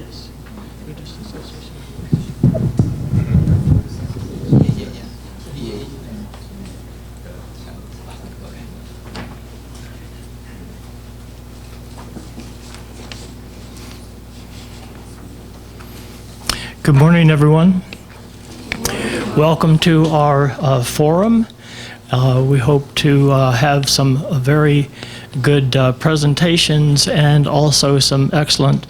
Yes. Buddhist Association. Good morning, everyone. Welcome to our forum. We hope to have some very good presentations and also some excellent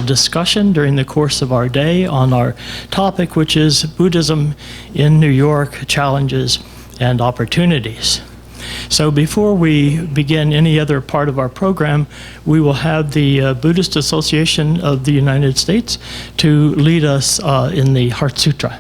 discussion during the course of our day on our topic, which is Buddhism in New York, Challenges and Opportunities. So before we begin any other part of our program, we will have the Buddhist Association of the United States to lead us in the Heart Sutra.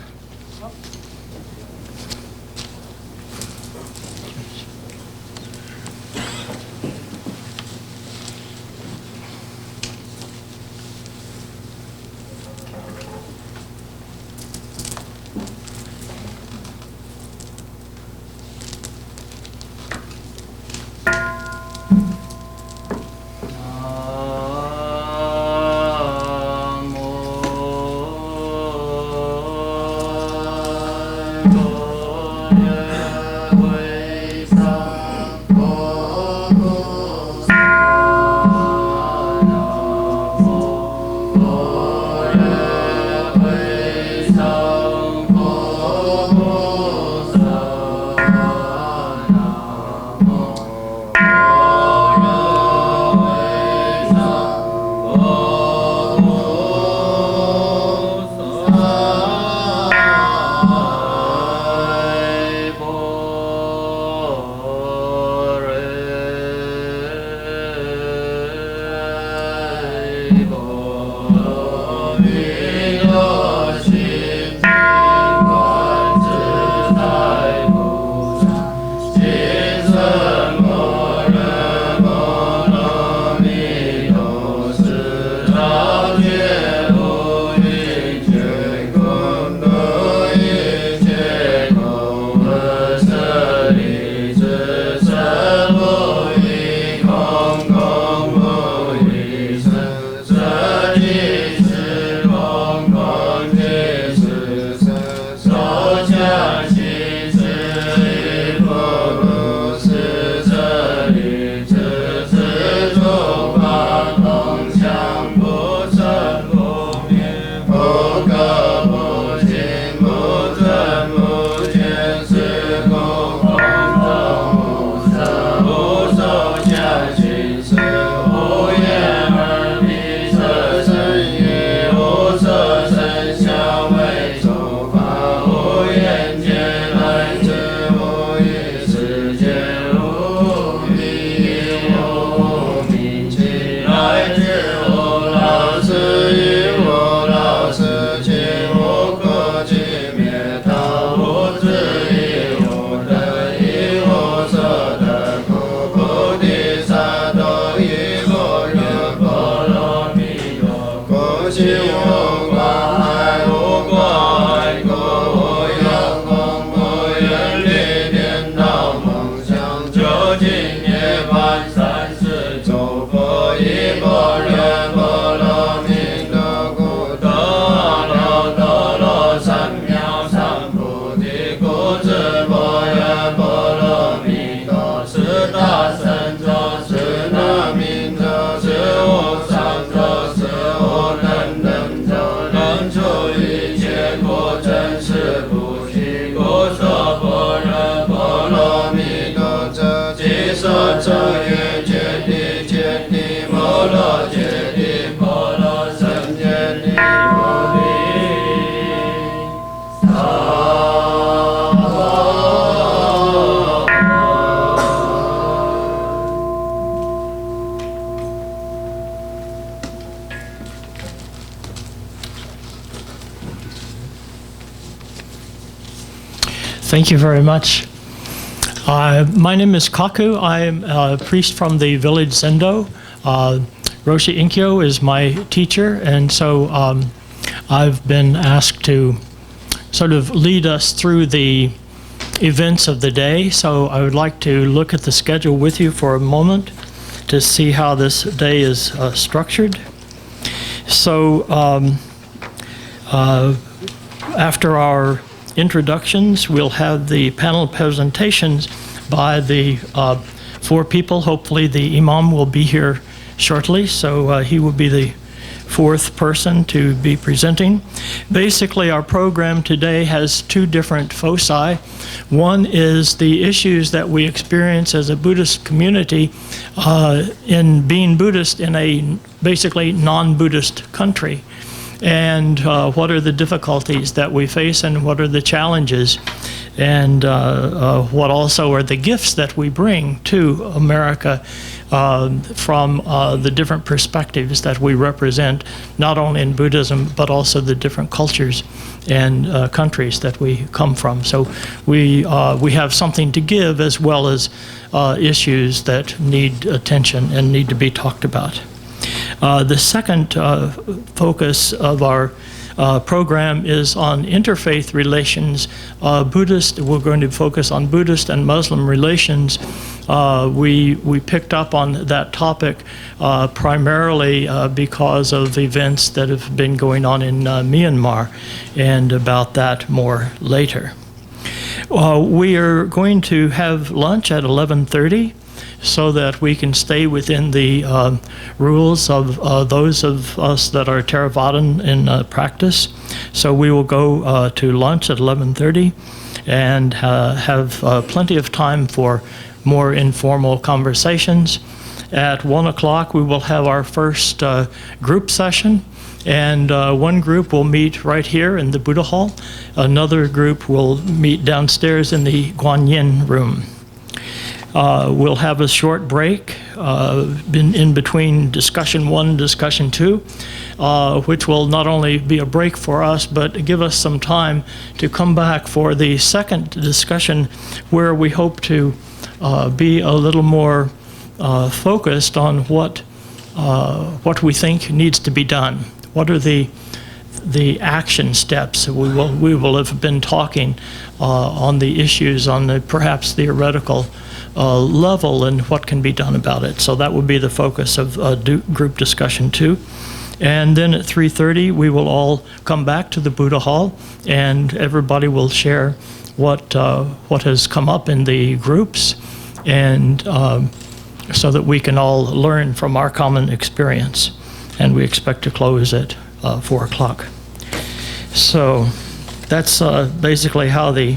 Thank you very much. My name is Kaku. I am a priest from the village Zendo. Roshi Inkyo is my teacher, and so I've been asked to sort of lead us through the events of the day. So I would like to look at the schedule with you for a moment to see how this day is structured. So after our introductions, we'll have the panel presentations by the 4 people. Hopefully the Imam will be here shortly, so he will be the 4th person to be presenting. Basically, our program today has 2 different foci. One is the issues that we experience as a Buddhist community in being Buddhist in a basically non-Buddhist country. And what are the difficulties that we face, and what are the challenges, and what also are the gifts that we bring to America from the different perspectives that we represent, not only in Buddhism, but also the different cultures and countries that we come from. So we have something to give, as well as issues that need attention and need to be talked about. The second focus of our program is on interfaith relations. We're going to focus on Buddhist and Muslim relations. We picked up on that topic primarily because of events that have been going on in Myanmar, and about that more later. We are going to have lunch at 11:30. So that we can stay within the rules of those of us that are Theravadan in practice. So we will go to lunch at 11:30 and have plenty of time for more informal conversations. At 1 o'clock, we will have our first group session. And one group will meet right here in the Buddha Hall. Another group will meet downstairs in the Guanyin room. We'll have a short break in between discussion 1 and discussion 2, which will not only be a break for us, but give us some time to come back for the second discussion, where we hope to be a little more focused on what we think needs to be done. What are the action steps? We will have been talking on the issues on perhaps theoretical level, and what can be done about it. So that would be the focus of group discussion 2. And then at 3:30, we will all come back to the Buddha Hall, and everybody will share what has come up in the groups, and so that we can all learn from our common experience. And we expect to close at 4 o'clock. So that's basically how the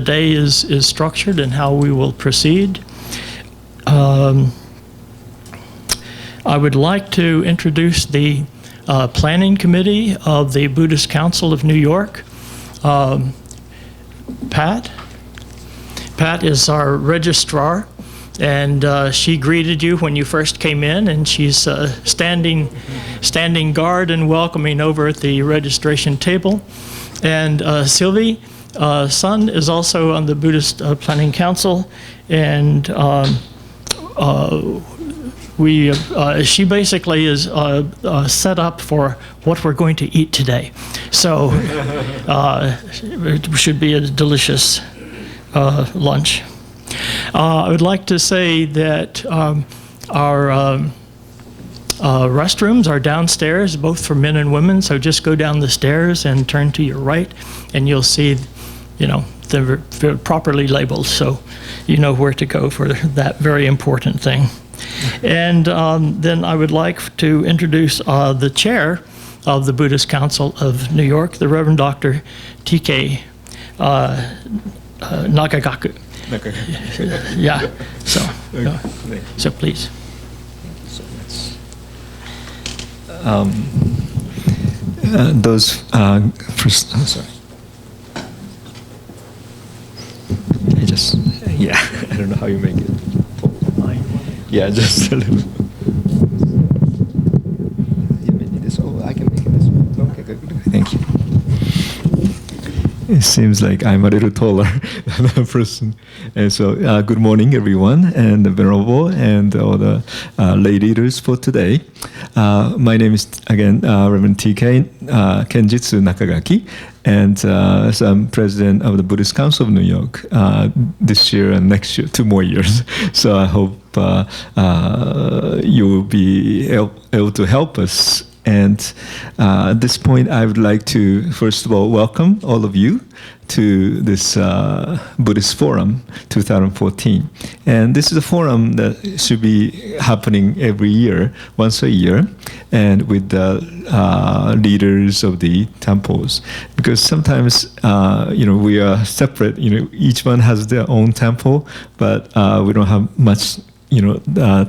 day is structured and how we will proceed. I would like to introduce the planning committee of the Buddhist Council of New York. Pat is our registrar, and she greeted you when you first came in, and she's standing guard and welcoming over at the registration table. And Sylvie Sun is also on the Buddhist Planning Council, and she basically is set up for what we're going to eat today. So it should be a delicious lunch. I would like to say that our restrooms are downstairs, both for men and women, so just go down the stairs and turn to your right, and you'll see, they're properly labeled, so you know where to go for that very important thing. And then I would like to introduce the chair of the Buddhist Council of New York, the Reverend Dr. T.K. Nakagaku. Yeah, so please. Sorry. I don't know how you make it. Yeah, just a little. You may need this. Oh, I can make it this way. Okay, good. Thank you. it seems like I'm a little taller than a person. And so, good morning, everyone, and the Venerable, and all the lay leaders for today. My name is, again, Reverend TK Kenjitsu Nakagaki, and so I'm president of the Buddhist Council of New York this year and next year, 2 more years. So I hope you will be able to help us. And at this point, I would like to, first of all, welcome all of you to this Buddhist Forum 2014. And this is a forum that should be happening every year, once a year, and with the leaders of the temples. Because sometimes, we are separate, each one has their own temple, but we don't have much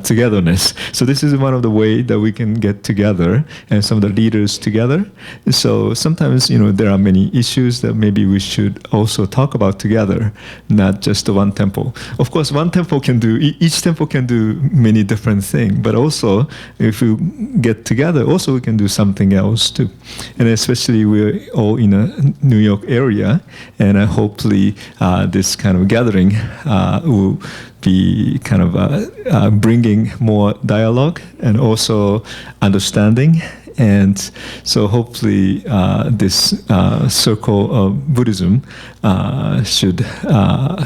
togetherness. So this is one of the ways that we can get together and some of the leaders together. So sometimes, there are many issues that maybe we should also talk about together, not just the one temple. Of course, each temple can do many different things, but also if we get together, also we can do something else too. And especially we're all in a New York area, and hopefully this kind of gathering will be kind of bringing more dialogue and also understanding. And so hopefully this circle of Buddhism should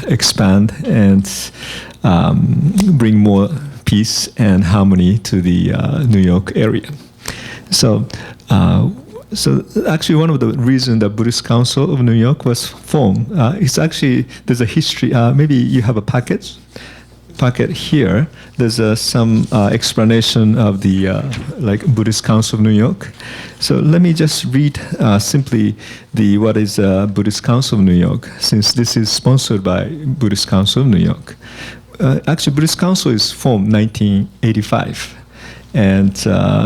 expand and bring more peace and harmony to the New York area. So actually one of the reasons that Buddhist Council of New York was formed, it's actually, there's a history, maybe you have a packet here. There's some explanation of the Buddhist Council of New York. So let me just read simply what is Buddhist Council of New York, since this is sponsored by Buddhist Council of New York. Actually, Buddhist Council is formed 1985. And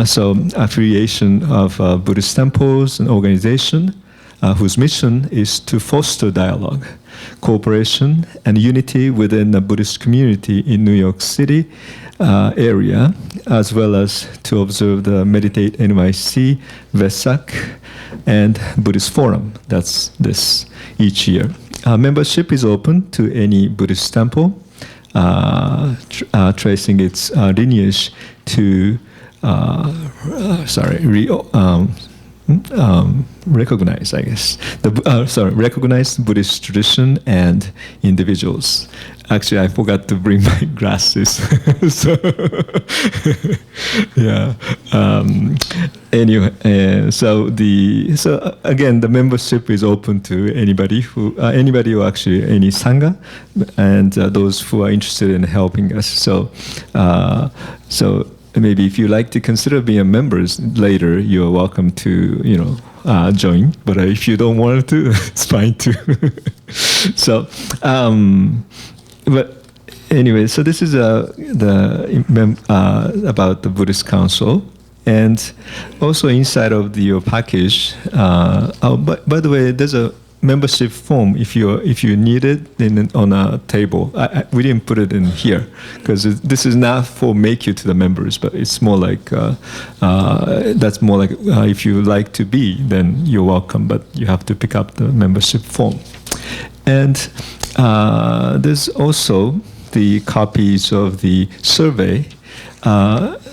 so affiliation of Buddhist temples and organization whose mission is to foster dialogue, cooperation, and unity within the Buddhist community in New York City area, as well as to observe the Meditate NYC, Vesak, and Buddhist Forum. That's this each year. Membership is open to any Buddhist temple, tracing its lineage to recognize, I guess, recognize Buddhist tradition and individuals. Actually, I forgot to bring my glasses. So, yeah. Anyway, so again, the membership is open to anybody who actually any sangha, and those who are interested in helping us. So maybe if you like to consider being a member later, you're welcome to, join. But if you don't want to, it's fine too. So, but anyway, so this is about the Buddhist Council. And also inside of your package, by the way, there's a membership form if you need it on a table. We didn't put it in here because this is not for make you to the members, but it's more like that's more like if you like to be, then you're welcome, but you have to pick up the membership form. And there's also the copies of the survey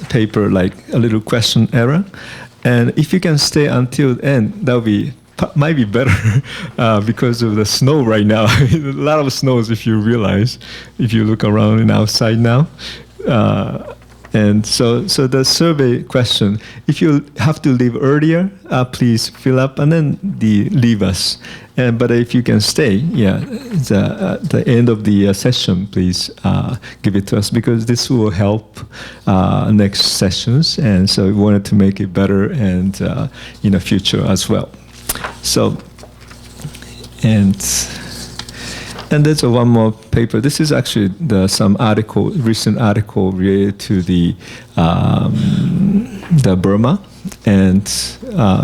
paper, like a little question error. And if you can stay until the end, might be better because of the snow right now. A lot of snows, if you realize, if you look around and outside now. And so the survey question, if you have to leave earlier, please fill up and then leave us. But if you can stay, at the end of the session, please give it to us, because this will help next sessions. And so we wanted to make it better and in the future as well. So, and there's one more paper. This is actually some recent article related to the Burma, and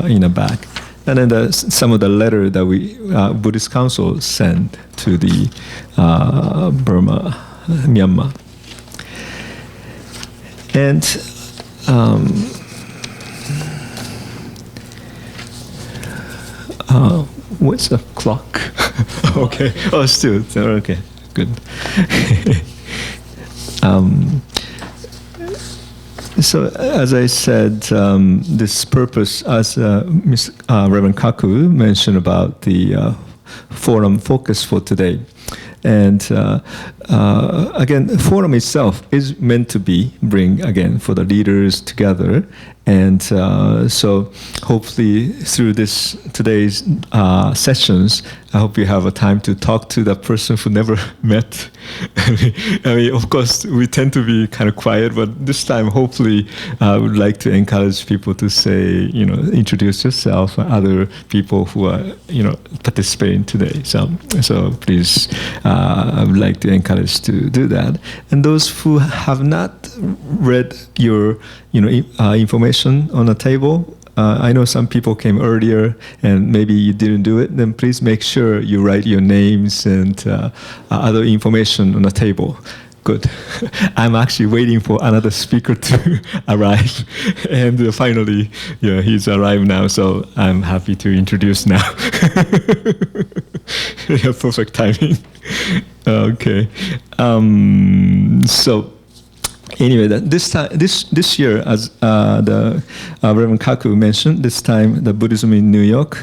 in the back, and then some of the letter that we Buddhist Council sent to the Burma, Myanmar, and. What's the clock? Okay. Oh, still. Okay. Good. So, as I said, this purpose, as Reverend Kaku mentioned about the forum focus for today. And again, the forum itself is meant to bring, again, for the leaders together. And so hopefully through today's sessions, I hope you have a time to talk to that person who never met. I mean, of course, we tend to be kind of quiet, but this time, hopefully, I would like to encourage people to say, introduce yourself, other people who are, participating today. So please, I would like to encourage to do that. And those who have not read your, information on the table, I know some people came earlier and maybe you didn't do it, then please make sure you write your names and other information on the table. Good. I'm actually waiting for another speaker to arrive. And finally, he's arrived now, so I'm happy to introduce now. Yeah, perfect timing. Okay. So, anyway, this year, as the Reverend Kaku mentioned, this time the Buddhism in New York,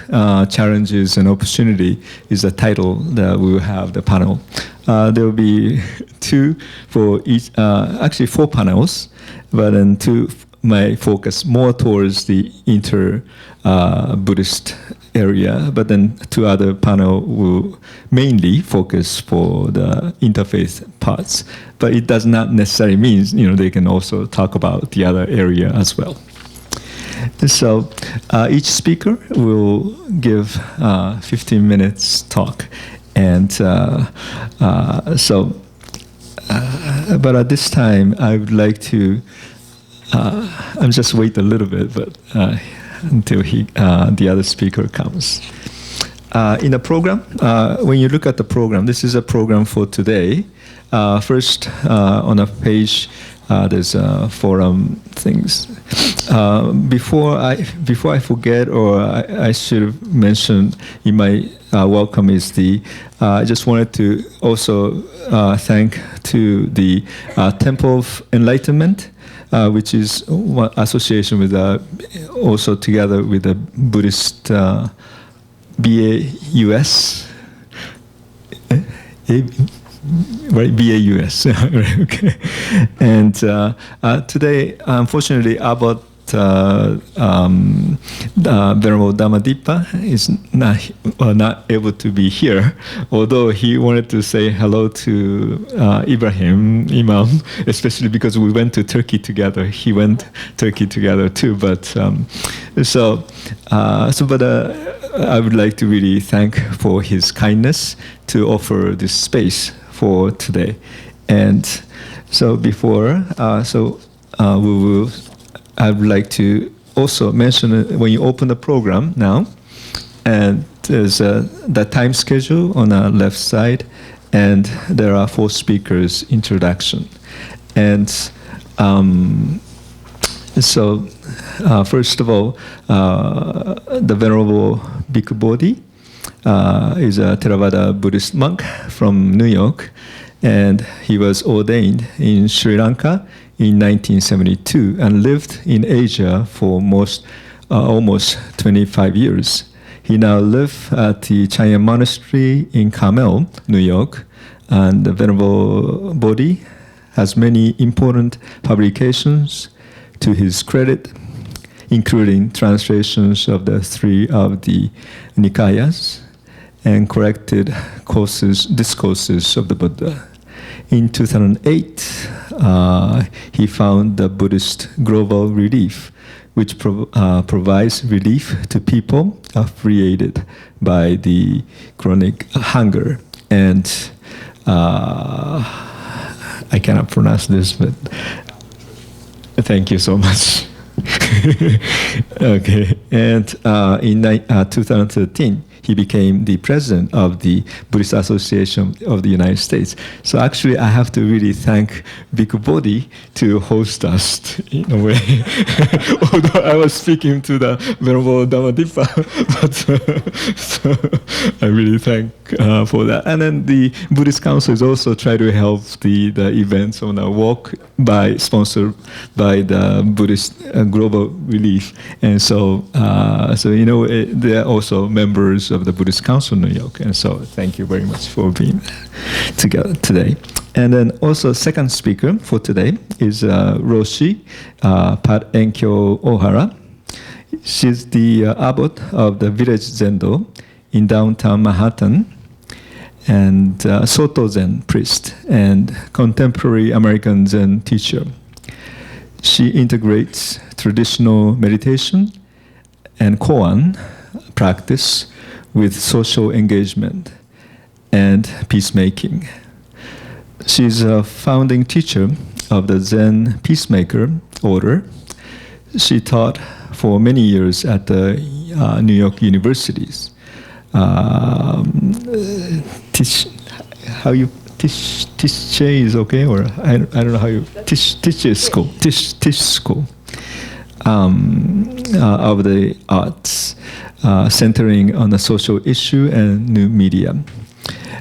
Challenges and Opportunity is the title that we will have the panel. There will be two for each, actually 4 panels, but then 2 might focus more towards the Buddhist area, but then 2 other panel will mainly focus for the interfaith parts. But it does not necessarily mean, they can also talk about the other area as well. So each speaker will give 15 minutes talk. And but at this time, I would like to, I'm just wait a little bit, but until the other speaker comes. In the program, when you look at the program, this is a program for today. First, on a page, there's forum things. Before I forget, or I should have mentioned in my welcome is I just wanted to also thank to the Temple of Enlightenment, which is one association with also together with the Buddhist BAUS. Right, BAUS. Okay. And today, unfortunately, Abbot Venerable Dhammadipa is not able to be here, although he wanted to say hello to Ibrahim Imam, especially because we went to Turkey together. He went to Turkey together too. But I would like to really thank for his kindness to offer this space for today. And so before, I would like to also mention when you open the program now, and there's the time schedule on the left side, and there are 4 speakers introduction. And first of all, the Venerable Bhikkhu Bodhi is a Theravada Buddhist monk from New York, and he was ordained in Sri Lanka in 1972 and lived in Asia for almost 25 years. He now lives at the Chaya Monastery in Carmel, New York, and the Venerable Bodhi has many important publications to his credit, including translations of the 3 of the Nikayas and corrected discourses of the Buddha. In 2008, he found the Buddhist Global Relief, which provides relief to people affiliated by the chronic hunger. And I cannot pronounce this, but thank you so much. Okay. And in 2013, he became the president of the Buddhist Association of the United States. So actually, I have to really thank Bhikkhu Bodhi to host us in a way. Although I was speaking to the Venerable Dhammadippa, but so I really thank for that. And then the Buddhist Council is also trying to help the events on a walk sponsored by the Buddhist Global Relief. And so, they are also members of the Buddhist Council New York. And so thank you very much for being together today. And then also second speaker for today is Roshi Pat Enkyo Ohara. She's the abbot of the village Zendo in downtown Manhattan, and Soto Zen priest and contemporary American Zen teacher. She integrates traditional meditation and koan practice with social engagement and peacemaking. She's a founding teacher of the Zen Peacemaker Order. She taught for many years at the New York universities. Tish is okay, or I don't know how you Tish school of the arts, centering on the social issue and new media.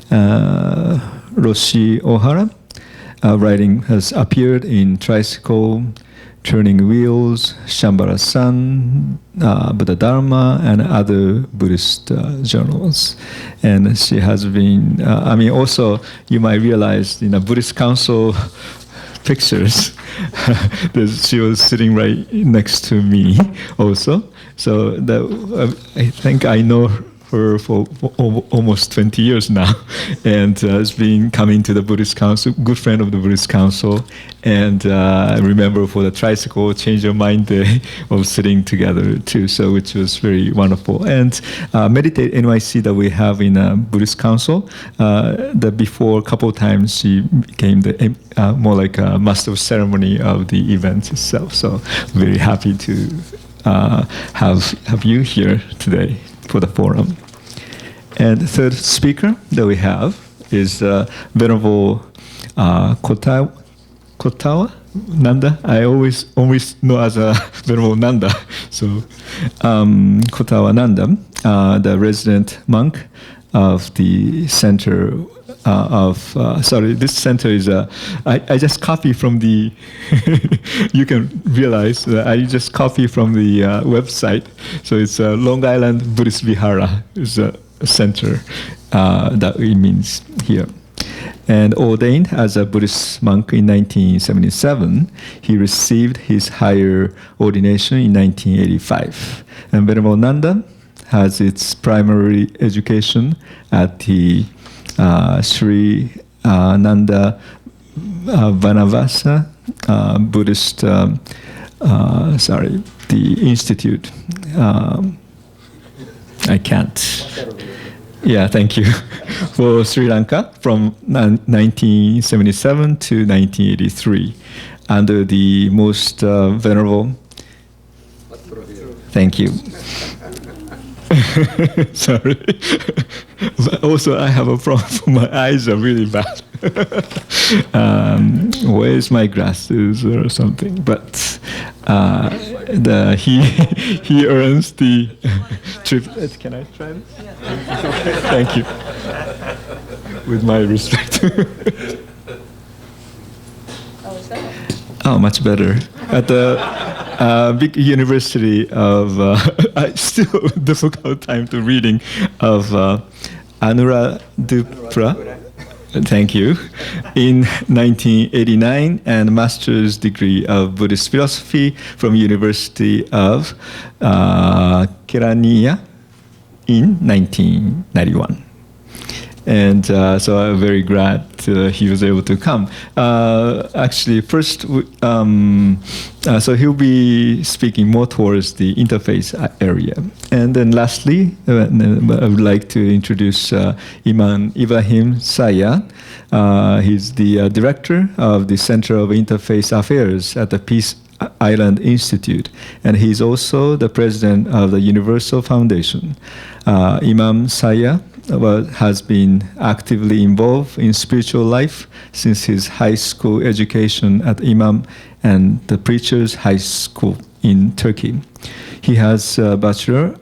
Roshi Ohara writing has appeared in Tricycle, Turning Wheels, Shambhala Sun, Buddha Dharma, and other Buddhist journals. And she has been, also you might realize in a Buddhist Council pictures, she was sitting right next to me also. So I think I know her for almost 20 years now, and has been coming to the Buddhist Council, good friend of the Buddhist Council, and I remember for the Tricycle Change Your Mind Day of sitting together too, so which was very wonderful. And Meditate NYC that we have in Buddhist Council, that before a couple of times she became the more like a master of ceremony of the event itself. So very happy to have you here today for the forum. And the third speaker that we have is Venerable Kotawa Nanda. I always know as a Venerable Nanda. So Kotawa Nanda, the resident monk of the center this center is I just copy from the you can realize that I just copy from the website. So it's Long Island Buddhist Vihara is a center that it means here. And ordained as a Buddhist monk in 1977, he received his higher ordination in 1985. And Venerable Nanda has its primary education at the Sri Nanda Vanavasa Buddhist, the institute. I can't. Yeah, thank you. For Sri Lanka from 1977 to 1983, under the most venerable. Thank you. Sorry. But also, I have a problem. My eyes are really bad. Where's my glasses or something? But he earns the trip. Can I try this? Thank you. With my respect. Oh, much better. At the big university of, still difficult time to reading, of Anuradhapura, thank you, in 1989, and master's degree of Buddhist philosophy from University of Kelaniya in 1991. And so I'm very glad he was able to come. Actually, first, so he'll be speaking more towards the interface area. And then lastly, I would like to introduce Imam Ibrahim Saya. He's the director of the Center of Interface Affairs at the Peace Island Institute, and he's also the president of the Universal Foundation. Imam Saya has been actively involved in spiritual life since his high school education at Imam and the Preacher's High School in Turkey. He has a bachelor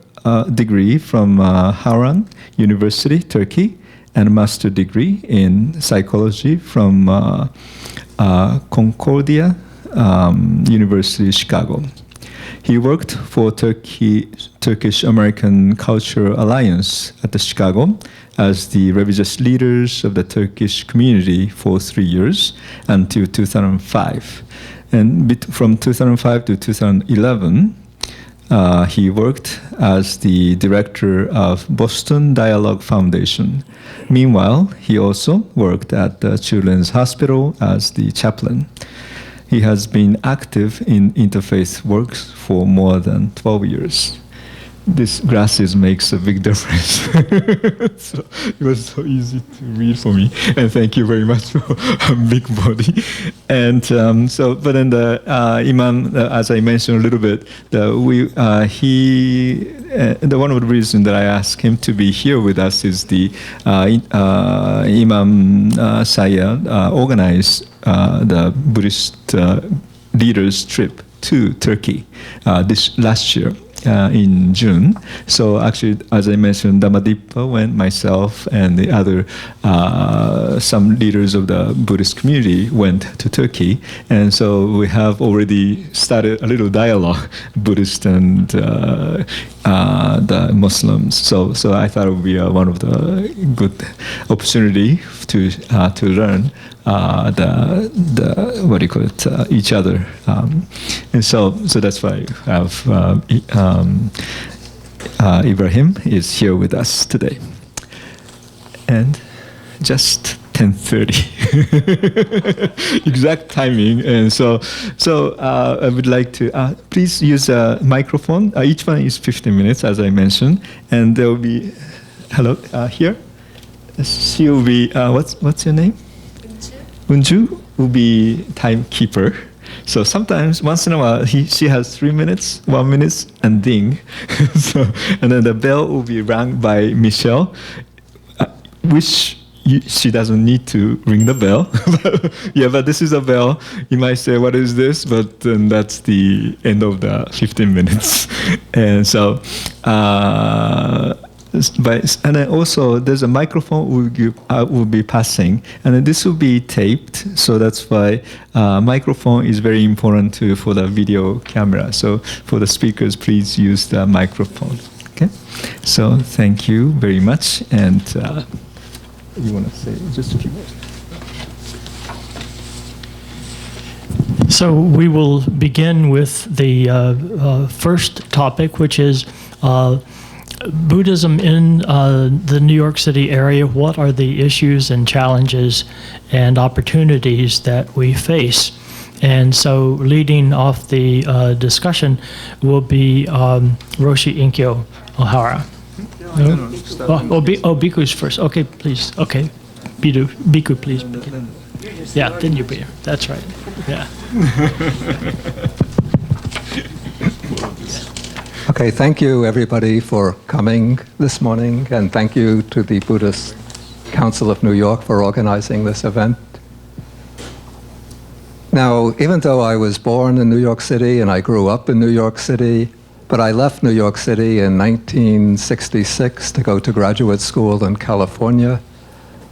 degree from Harran University, Turkey, and a master degree in psychology from Concordia University, Chicago. He worked for Turkish American Cultural Alliance at the Chicago as the religious leaders of the Turkish community for 3 years until 2005. And from 2005 to 2011, he worked as the director of Boston Dialogue Foundation. Meanwhile, he also worked at the Children's Hospital as the chaplain. He has been active in interfaith works for more than 12 years. This glasses makes a big difference. So it was so easy to read for me. And thank you very much for a big body. And but then the Imam, as I mentioned a little bit, one of the reasons that I asked him to be here with us is the Imam Saya organized the Buddhist leaders trip to Turkey this last year. In June. So actually, as I mentioned, Dhammadippa went, myself, and the other, some leaders of the Buddhist community went to Turkey. And so we have already started a little dialogue, Buddhist and the Muslims. So I thought it would be one of the good opportunity to learn the what do you call it, each other, and so that's why I have Ibrahim is here with us today, and just 10:30 exact timing, and so I would like to please use a microphone. Each one is 15 minutes, as I mentioned, and there will be here. She will be what's your name? Unju will be timekeeper. So sometimes, once in a while, she has 3 minutes, 1 minute, and ding. And then the bell will be rung by Michelle, which she doesn't need to ring the bell. Yeah, but this is a bell. You might say, what is this? But then that's the end of the 15 minutes. And so, and then also there's a microphone will be passing, and then this will be taped. So that's why microphone is very important for the video camera. So for the speakers, please use the microphone. Okay. So thank you very much, and you want to say just a few words? So we will begin with the first topic, which is Buddhism in the New York City area. What are the issues and challenges and opportunities that we face? And so leading off the discussion will be Roshi Inkyo Ohara. Bhikkhus first. Okay, please. Okay. Bhikkhu, please begin. Yeah, then you begin. That's right. Yeah. Okay, thank you everybody for coming this morning, and thank you to the Buddhist Council of New York for organizing this event. Now, even though I was born in New York City and I grew up in New York City, but I left New York City in 1966 to go to graduate school in California,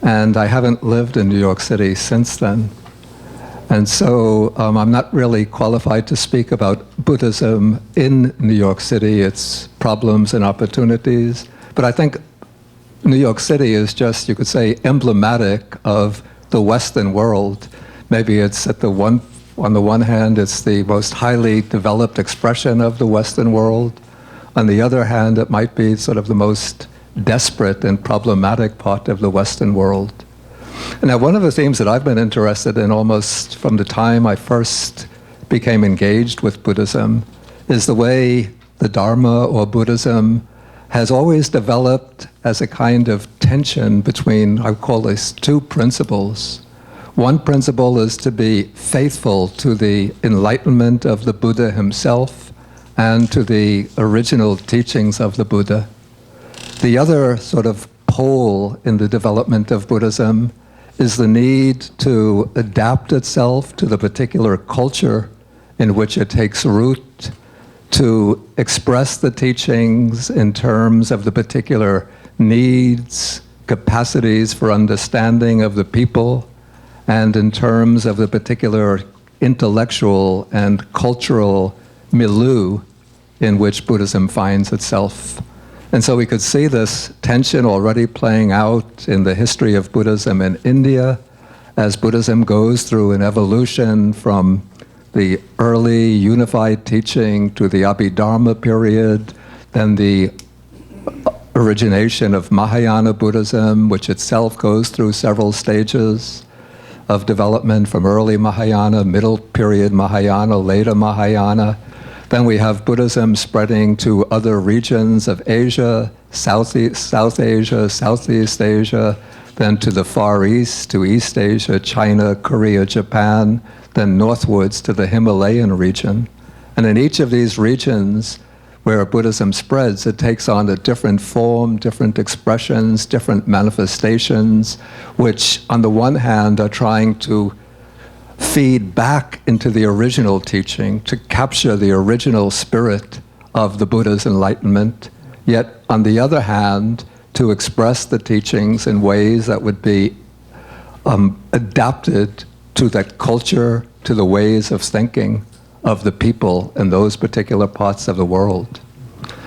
and I haven't lived in New York City since then. And so I'm not really qualified to speak about Buddhism in New York City, its problems and opportunities. But I think New York City is just, you could say, emblematic of the Western world. Maybe it's on the one hand, it's the most highly developed expression of the Western world. On the other hand, it might be sort of the most desperate and problematic part of the Western world. Now, one of the themes that I've been interested in almost from the time I first became engaged with Buddhism is the way the Dharma or Buddhism has always developed as a kind of tension between, I would call this, two principles. One principle is to be faithful to the enlightenment of the Buddha himself and to the original teachings of the Buddha. The other sort of pole in the development of Buddhism is the need to adapt itself to the particular culture in which it takes root, to express the teachings in terms of the particular needs, capacities for understanding of the people, and in terms of the particular intellectual and cultural milieu in which Buddhism finds itself. And so we could see this tension already playing out in the history of Buddhism in India, as Buddhism goes through an evolution from the early unified teaching to the Abhidharma period, then the origination of Mahayana Buddhism, which itself goes through several stages of development from early Mahayana, middle period Mahayana, later Mahayana. Then we have Buddhism spreading to other regions of Asia, South Asia, Southeast Asia, then to the Far East, to East Asia, China, Korea, Japan, then northwards to the Himalayan region. And in each of these regions where Buddhism spreads, it takes on a different form, different expressions, different manifestations, which on the one hand are trying to feed back into the original teaching, to capture the original spirit of the Buddha's enlightenment, yet on the other hand, to express the teachings in ways that would be adapted to that culture, to the ways of thinking of the people in those particular parts of the world.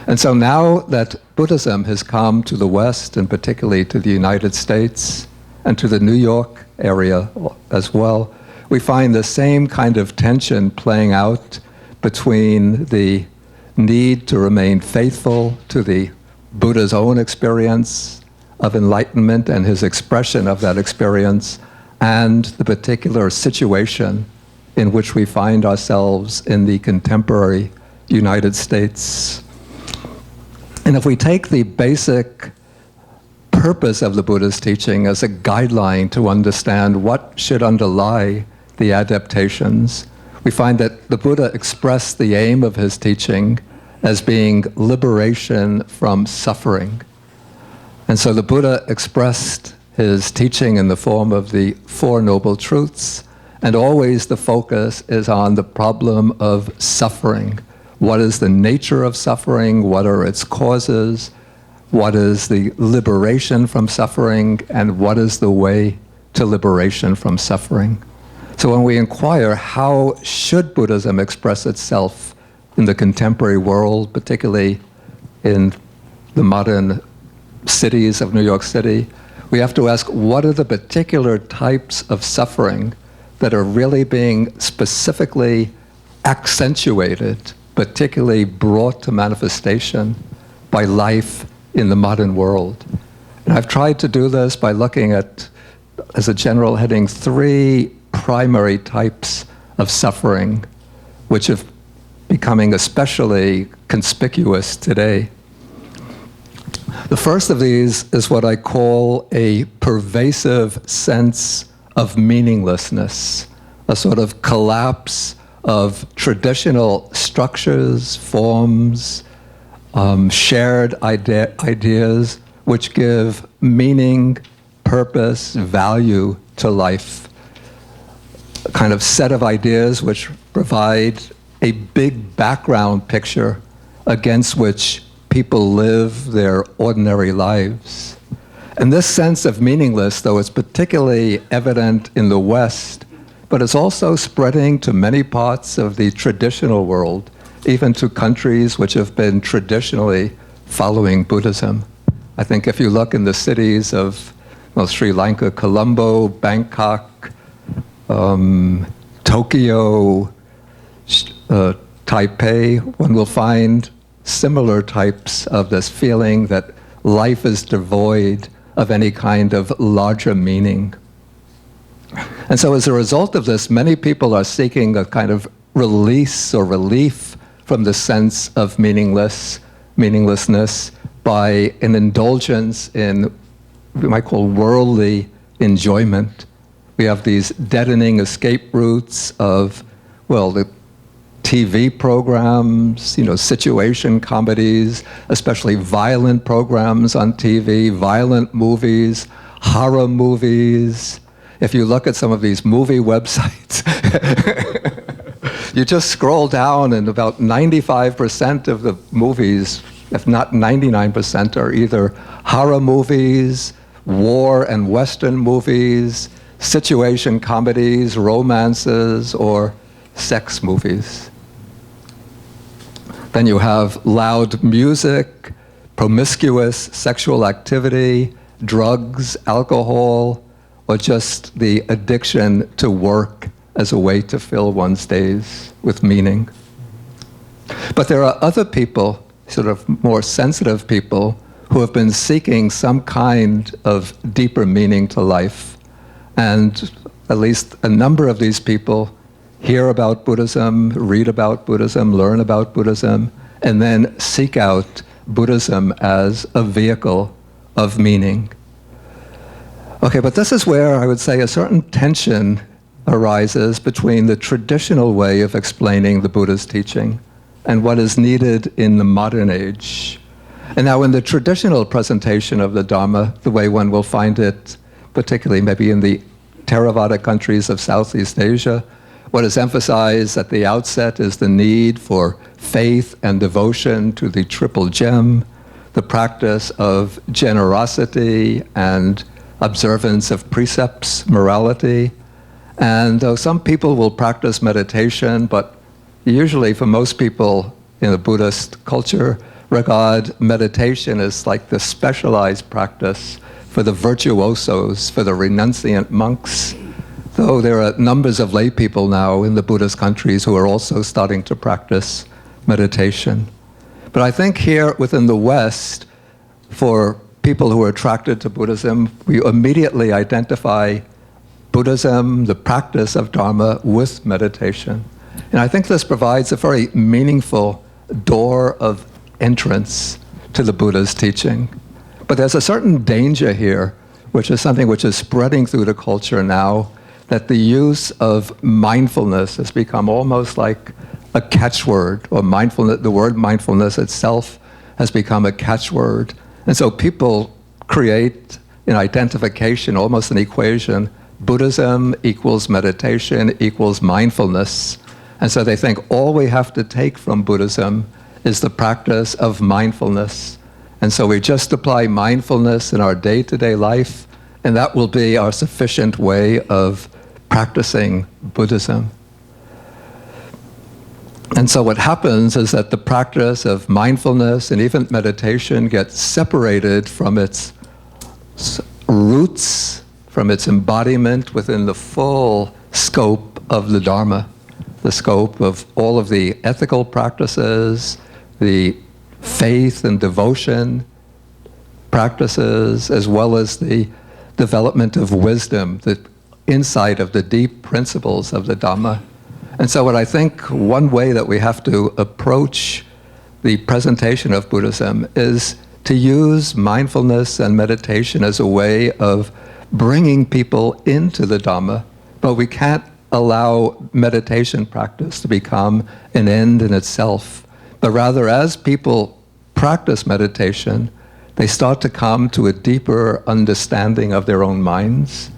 And so now that Buddhism has come to the West, and particularly to the United States, and to the New York area as well, we find the same kind of tension playing out between the need to remain faithful to the Buddha's own experience of enlightenment and his expression of that experience, and the particular situation in which we find ourselves in the contemporary United States. And if we take the basic purpose of the Buddha's teaching as a guideline to understand what should underlie the adaptations, we find that the Buddha expressed the aim of his teaching as being liberation from suffering. And so the Buddha expressed his teaching in the form of the Four Noble Truths, and always the focus is on the problem of suffering. What is the nature of suffering? What are its causes? What is the liberation from suffering? And what is the way to liberation from suffering? So when we inquire how should Buddhism express itself in the contemporary world, particularly in the modern cities of New York City, we have to ask, what are the particular types of suffering that are really being specifically accentuated, particularly brought to manifestation by life in the modern world? And I've tried to do this by looking at, as a general heading, 3 primary types of suffering, which are becoming especially conspicuous today. The first of these is what I call a pervasive sense of meaninglessness, a sort of collapse of traditional structures, forms, shared ideas which give meaning, purpose, value to life. A kind of set of ideas which provide a big background picture against which people live their ordinary lives. And this sense of meaningless, though it's particularly evident in the West, but it's also spreading to many parts of the traditional world, even to countries which have been traditionally following Buddhism. I think if you look in the cities of Sri Lanka, Colombo, Bangkok, Tokyo, Taipei, one will find similar types of this feeling that life is devoid of any kind of larger meaning. And so as a result of this, many people are seeking a kind of release or relief from the sense of meaninglessness by an indulgence in what we might call worldly enjoyment, We have these deadening escape routes of, well, the TV programs, situation comedies, especially violent programs on TV, violent movies, horror movies. If you look at some of these movie websites, you just scroll down and about 95% of the movies, if not 99%, are either horror movies, war and Western movies, situation comedies, romances, or sex movies. Then you have loud music, promiscuous sexual activity, drugs, alcohol, or just the addiction to work as a way to fill one's days with meaning. But there are other people, sort of more sensitive people, who have been seeking some kind of deeper meaning to life. And at least a number of these people hear about Buddhism, read about Buddhism, learn about Buddhism, and then seek out Buddhism as a vehicle of meaning. Okay, but this is where I would say a certain tension arises between the traditional way of explaining the Buddha's teaching and what is needed in the modern age. And now in the traditional presentation of the Dharma, the way one will find it, particularly maybe in the Theravada countries of Southeast Asia, what is emphasized at the outset is the need for faith and devotion to the Triple Gem, the practice of generosity and observance of precepts, morality. And though some people will practice meditation, but usually for most people in the Buddhist culture, regard meditation as like the specialized practice for the virtuosos, for the renunciant monks. Though there are numbers of lay people now in the Buddhist countries who are also starting to practice meditation. But I think here within the West, for people who are attracted to Buddhism, we immediately identify Buddhism, the practice of Dharma, with meditation. And I think this provides a very meaningful door of entrance to the Buddha's teaching. But there's a certain danger here, which is something which is spreading through the culture now, that the use of mindfulness has become almost like a catchword, or mindfulness, the word mindfulness itself has become a catchword. And so people create an identification, almost an equation, Buddhism equals meditation equals mindfulness. And so they think all we have to take from Buddhism is the practice of mindfulness. And so we just apply mindfulness in our day-to-day life, and that will be our sufficient way of practicing Buddhism. And so what happens is that the practice of mindfulness and even meditation gets separated from its roots, from its embodiment within the full scope of the Dharma, the scope of all of the ethical practices, the faith and devotion practices, as well as the development of wisdom, the insight of the deep principles of the Dhamma. And so what I think one way that we have to approach the presentation of Buddhism is to use mindfulness and meditation as a way of bringing people into the Dhamma, but we can't allow meditation practice to become an end in itself. But rather, as people practice meditation, they start to come to a deeper understanding of their own minds.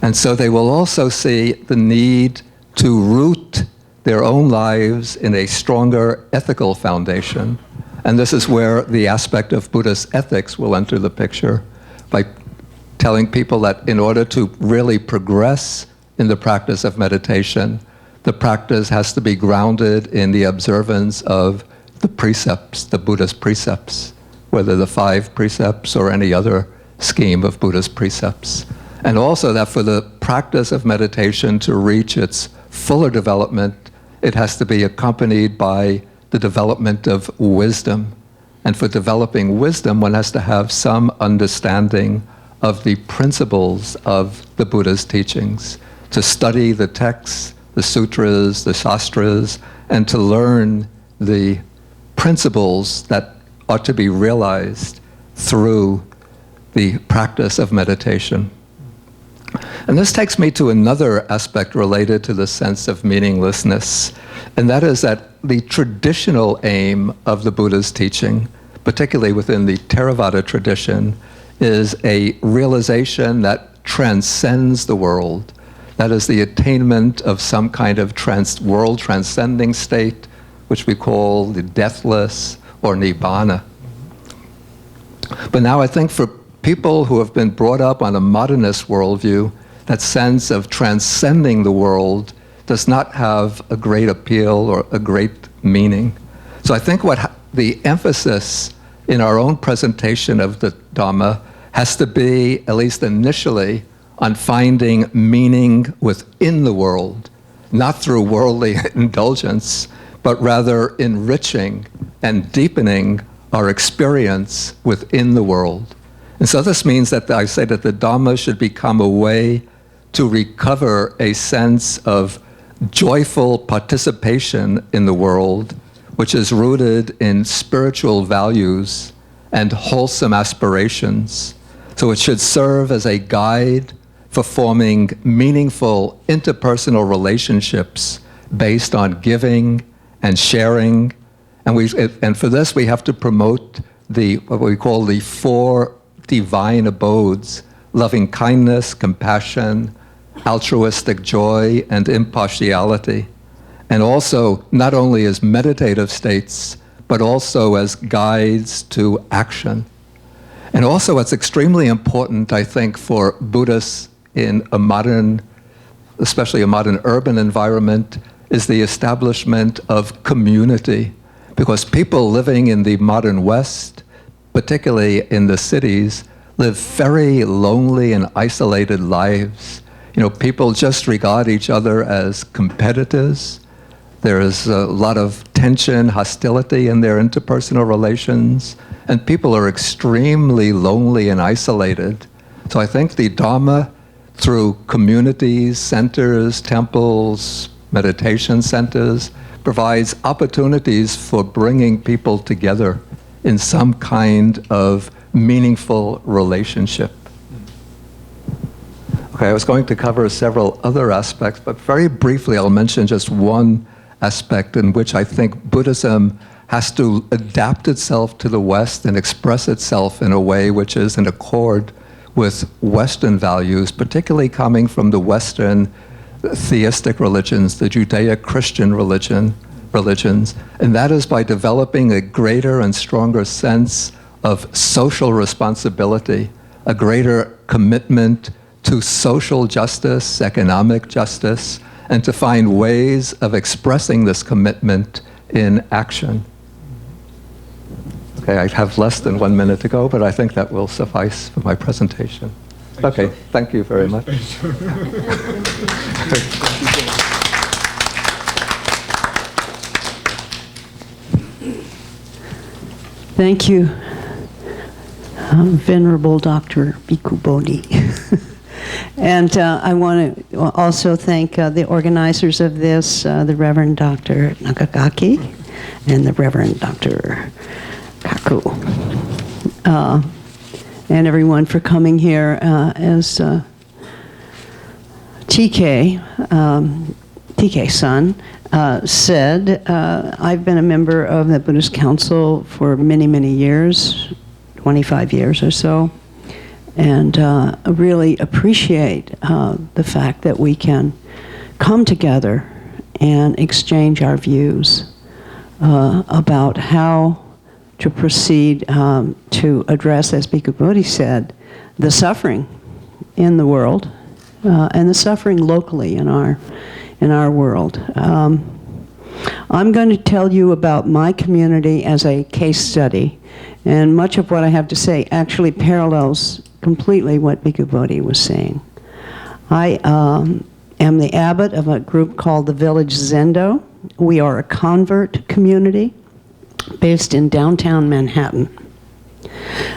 And so they will also see the need to root their own lives in a stronger ethical foundation. And this is where the aspect of Buddhist ethics will enter the picture, by telling people that in order to really progress in the practice of meditation, the practice has to be grounded in the observance of the precepts, the Buddhist precepts, whether the 5 precepts or any other scheme of Buddhist precepts. And also that for the practice of meditation to reach its fuller development, it has to be accompanied by the development of wisdom. And for developing wisdom, one has to have some understanding of the principles of the Buddha's teachings, to study the texts, the sutras, the shastras, and to learn the principles that are to be realized through the practice of meditation. And this takes me to another aspect related to the sense of meaninglessness, and that is that the traditional aim of the Buddha's teaching, particularly within the Theravada tradition, is a realization that transcends the world. That is the attainment of some kind of world transcending state, which we call the deathless or nibbana. But now I think for people who have been brought up on a modernist worldview, that sense of transcending the world does not have a great appeal or a great meaning. So I think what the emphasis in our own presentation of the Dhamma has to be, at least initially, on finding meaning within the world, not through worldly indulgence, but rather enriching and deepening our experience within the world. And so this means that I say that the Dhamma should become a way to recover a sense of joyful participation in the world, which is rooted in spiritual values and wholesome aspirations. So it should serve as a guide for forming meaningful interpersonal relationships based on giving and sharing. And for this, we have to promote what we call the 4 divine abodes: loving kindness, compassion, altruistic joy, and impartiality. And also, not only as meditative states, but also as guides to action. And also, what's extremely important, I think, for Buddhists in a modern, especially a modern urban environment, is the establishment of community. Because people living in the modern West, particularly in the cities, live very lonely and isolated lives. You know, people just regard each other as competitors. There is a lot of tension, hostility in their interpersonal relations, and people are extremely lonely and isolated. So I think the Dhamma, through communities, centers, temples, meditation centers, provides opportunities for bringing people together in some kind of meaningful relationship. Okay, I was going to cover several other aspects, but very briefly I'll mention just one aspect in which I think Buddhism has to adapt itself to the West and express itself in a way which is in accord with Western values, particularly coming from the Western theistic religions, the Judeo-Christian religions, and that is by developing a greater and stronger sense of social responsibility, a greater commitment to social justice, economic justice, and to find ways of expressing this commitment in action. Okay, I have less than 1 minute to go, but I think that will suffice for my presentation. Okay, thank you very much. Thank you, Venerable Dr. Bhikkhu Bodhi. And I want to also thank the organizers of this, the Reverend Dr. Nakagaki and the Reverend Dr. Kaku, and everyone for coming here. As TK-san said, I've been a member of the Buddhist Council for many, many years, 25 years or so, and really appreciate the fact that we can come together and exchange our views about how to proceed to address, as Bhikkhu Bodhi said, the suffering in the world and the suffering locally in our world. I'm going to tell you about my community as a case study, and much of what I have to say actually parallels completely what Bhikkhu Bodhi was saying. I am the abbot of a group called the Village Zendo. We are a convert community based in downtown Manhattan.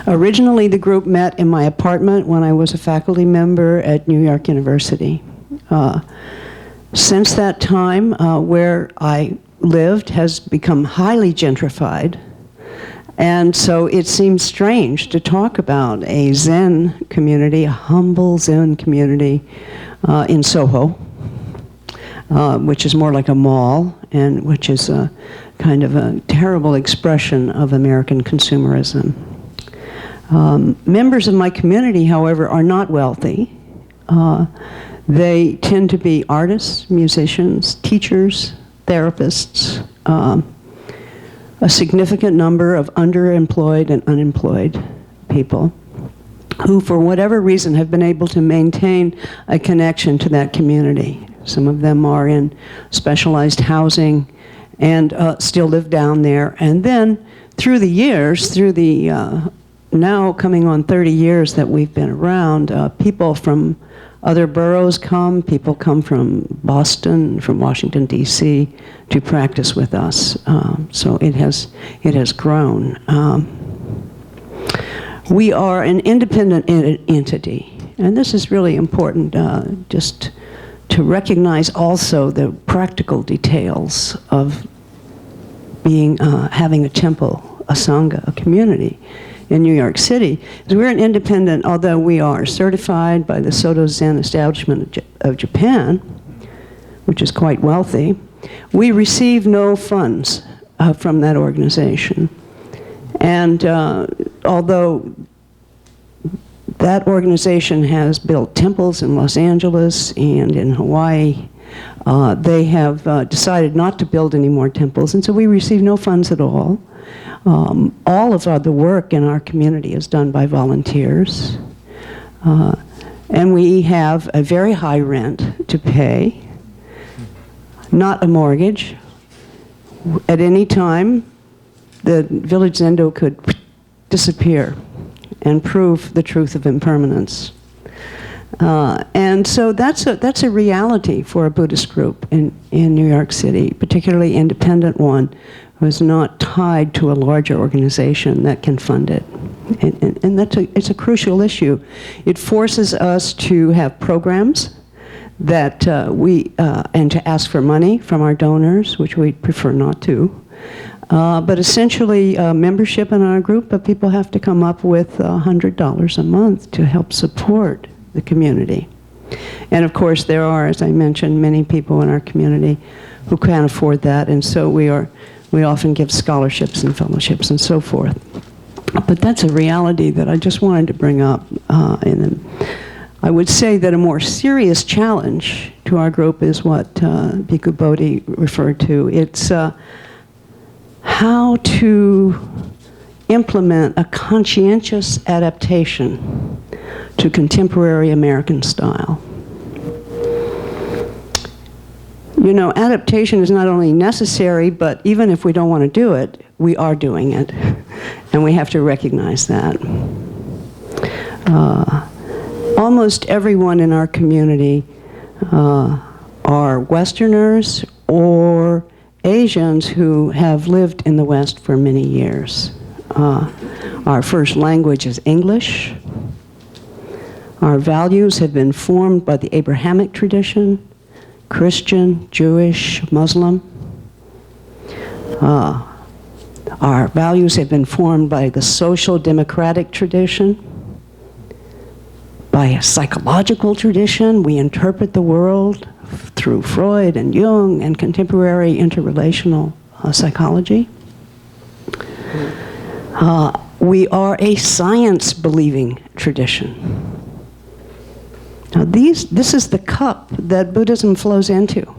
Originally, the group met in my apartment when I was a faculty member at New York University. Since that time, where I lived has become highly gentrified. And so it seems strange to talk about a Zen community, a humble Zen community in Soho, which is more like a mall, and which is a kind of a terrible expression of American consumerism. Members of my community, however, are not wealthy. They tend to be artists, musicians, teachers, therapists, a significant number of underemployed and unemployed people who, for whatever reason, have been able to maintain a connection to that community. Some of them are in specialized housing and still live down there. And then through the years, through the now coming on 30 years that we've been around, people from other boroughs come, people come from Boston, from Washington, D.C., to practice with us. So it has grown. We are an independent entity, and this is really important, just to recognize also the practical details of being, having a temple, a sangha, a community in New York City. We're an independent, although we are certified by the Soto Zen Establishment of Japan, which is quite wealthy. We receive no funds from that organization. And although that organization has built temples in Los Angeles and in Hawaii, they have decided not to build any more temples, and so we receive no funds at all. All of the work in our community is done by volunteers. And we have a very high rent to pay, not a mortgage. At any time, the village zendo could disappear and prove the truth of impermanence. And so that's a reality for a Buddhist group in New York City, particularly independent one, who is not tied to a larger organization that can fund it. And it's a crucial issue. It forces us to have programs that and to ask for money from our donors, which we prefer not to. But essentially, membership in our group, but people have to come up with $100 a month to help support the community. And of course, there are, as I mentioned, many people in our community who can't afford that, and so we often give scholarships and fellowships and so forth. But that's a reality that I just wanted to bring up. And I would say that a more serious challenge to our group is what Bhikkhu Bodhi referred to. It's how to implement a conscientious adaptation to contemporary American style. You know, adaptation is not only necessary, but even if we don't want to do it, we are doing it. And we have to recognize that. Almost everyone in our community are Westerners or Asians who have lived in the West for many years. Our first language is English. Our values have been formed by the Abrahamic tradition, Christian, Jewish, Muslim. Our values have been formed by the social democratic tradition, by a psychological tradition. We interpret the world through Freud and Jung and contemporary interrelational psychology. We are a science-believing tradition. Now this is the cup that Buddhism flows into.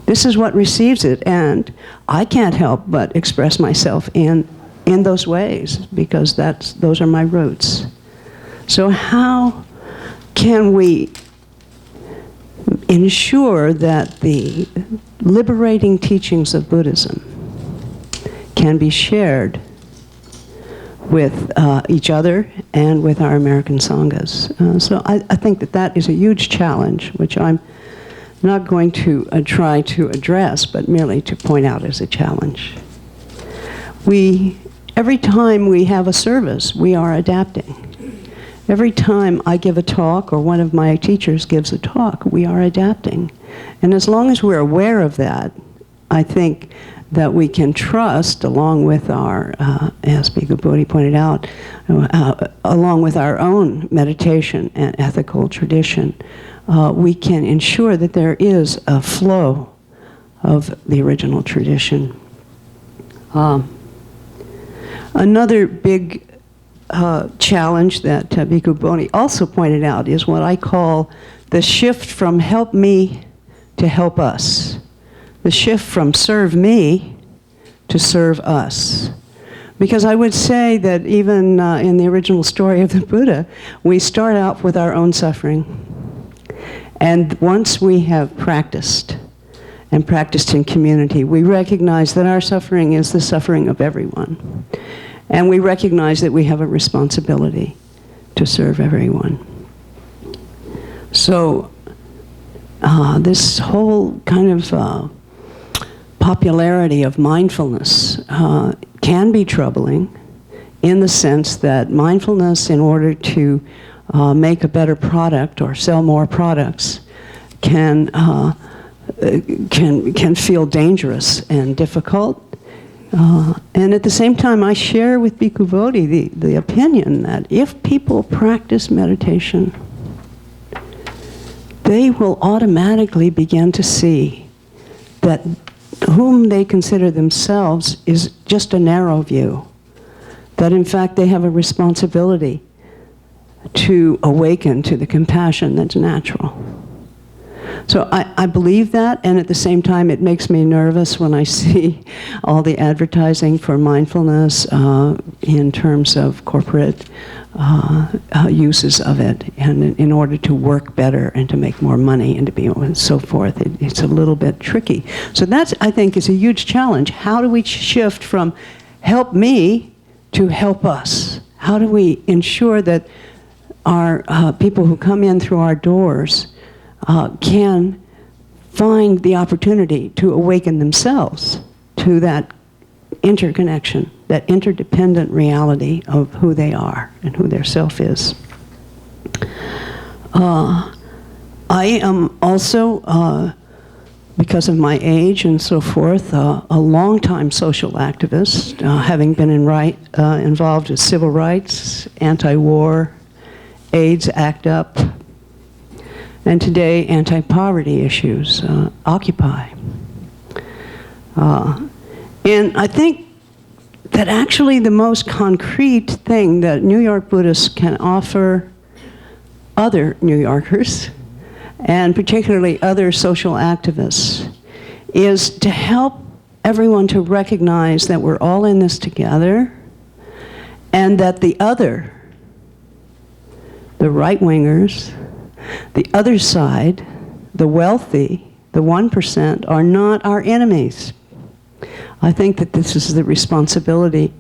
This is what receives it, and I can't help but express myself in those ways, because those are my roots. So how can we ensure that the liberating teachings of Buddhism can be shared with each other and with our American Sanghas? So I think that is a huge challenge, which I'm not going to try to address, but merely to point out as a challenge. Every time we have a service, we are adapting. Every time I give a talk or one of my teachers gives a talk, we are adapting. And as long as we're aware of that, I think that we can trust, along with our, as Bhikkhu Bodhi pointed out, along with our own meditation and ethical tradition, we can ensure that there is a flow of the original tradition. Another big challenge that Bhikkhu Bodhi also pointed out is what I call the shift from help me to help us. The shift from serve me to serve us. Because I would say that even in the original story of the Buddha, we start out with our own suffering. And once we have practiced, and practiced in community, we recognize that our suffering is the suffering of everyone. And we recognize that we have a responsibility to serve everyone. So this whole kind of popularity of mindfulness can be troubling in the sense that mindfulness, in order to make a better product or sell more products, can feel dangerous and difficult. And at the same time, I share with Bhikkhu Bodhi the opinion that if people practice meditation, they will automatically begin to see that whom they consider themselves is just a narrow view. That in fact they have a responsibility to awaken to the compassion that's natural. So I believe that, and at the same time it makes me nervous when I see all the advertising for mindfulness in terms of corporate uses of it, and in order to work better and to make more money and to be and so forth. It's a little bit tricky. So that's, I think, is a huge challenge. How do we shift from help me to help us? How do we ensure that our people who come in through our doors can find the opportunity to awaken themselves to that interconnection, that interdependent reality of who they are and who their self is. I am also, because of my age and so forth, a longtime social activist, having been involved with civil rights, anti-war, AIDS ACT UP, and today anti-poverty issues, Occupy. And I think that actually the most concrete thing that New York Buddhists can offer other New Yorkers, and particularly other social activists, is to help everyone to recognize that we're all in this together, and that the other, the right-wingers, the other side, the wealthy, the 1%, are not our enemies. I think that this is the responsibility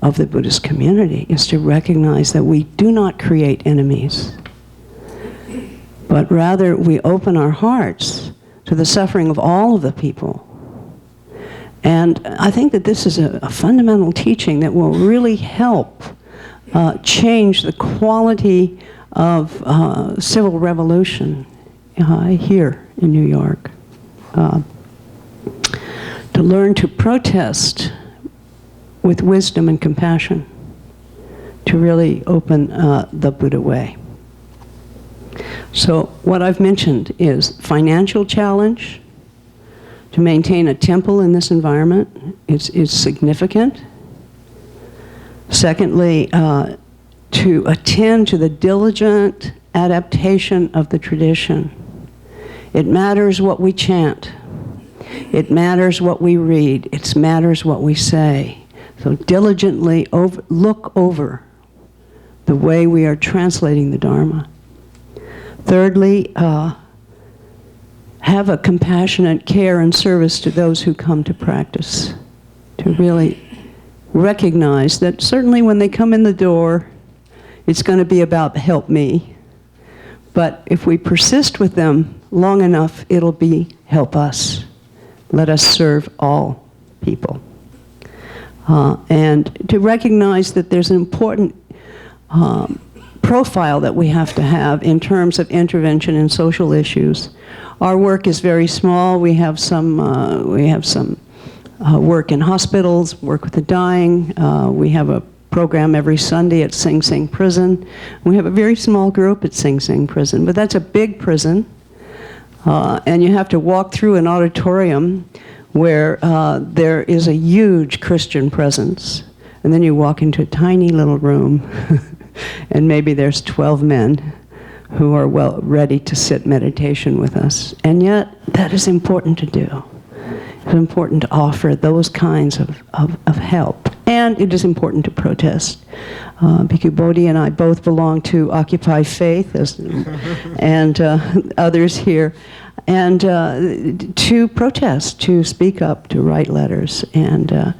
of the Buddhist community, is to recognize that we do not create enemies, but rather we open our hearts to the suffering of all of the people. And I think that this is a fundamental teaching that will really help change the quality of civil revolution here in New York. To learn to protest with wisdom and compassion, to really open the Buddha way. So what I've mentioned is financial challenge. To maintain a temple in this environment is significant. Secondly, to attend to the diligent adaptation of the tradition. It matters what we chant. It matters what we read. It matters what we say. So diligently look over the way we are translating the Dharma. Thirdly, have a compassionate care and service to those who come to practice. To really recognize that certainly when they come in the door, it's going to be about help me. But if we persist with them long enough, it'll be help us. Let us serve all people. And to recognize that there's an important profile that we have to have in terms of intervention in social issues. Our work is very small. We have some work in hospitals, work with the dying. We have a program every Sunday at Sing Sing Prison. We have a very small group at Sing Sing Prison, but that's a big prison. And you have to walk through an auditorium where there is a huge Christian presence. And then you walk into a tiny little room, and maybe there's 12 men who are well ready to sit meditation with us. And yet, that is important to do. It's important to offer those kinds of help. And it is important to protest. Bhikkhu Bodhi and I both belong to Occupy Faith, and others here, and to protest, to speak up, to write letters, and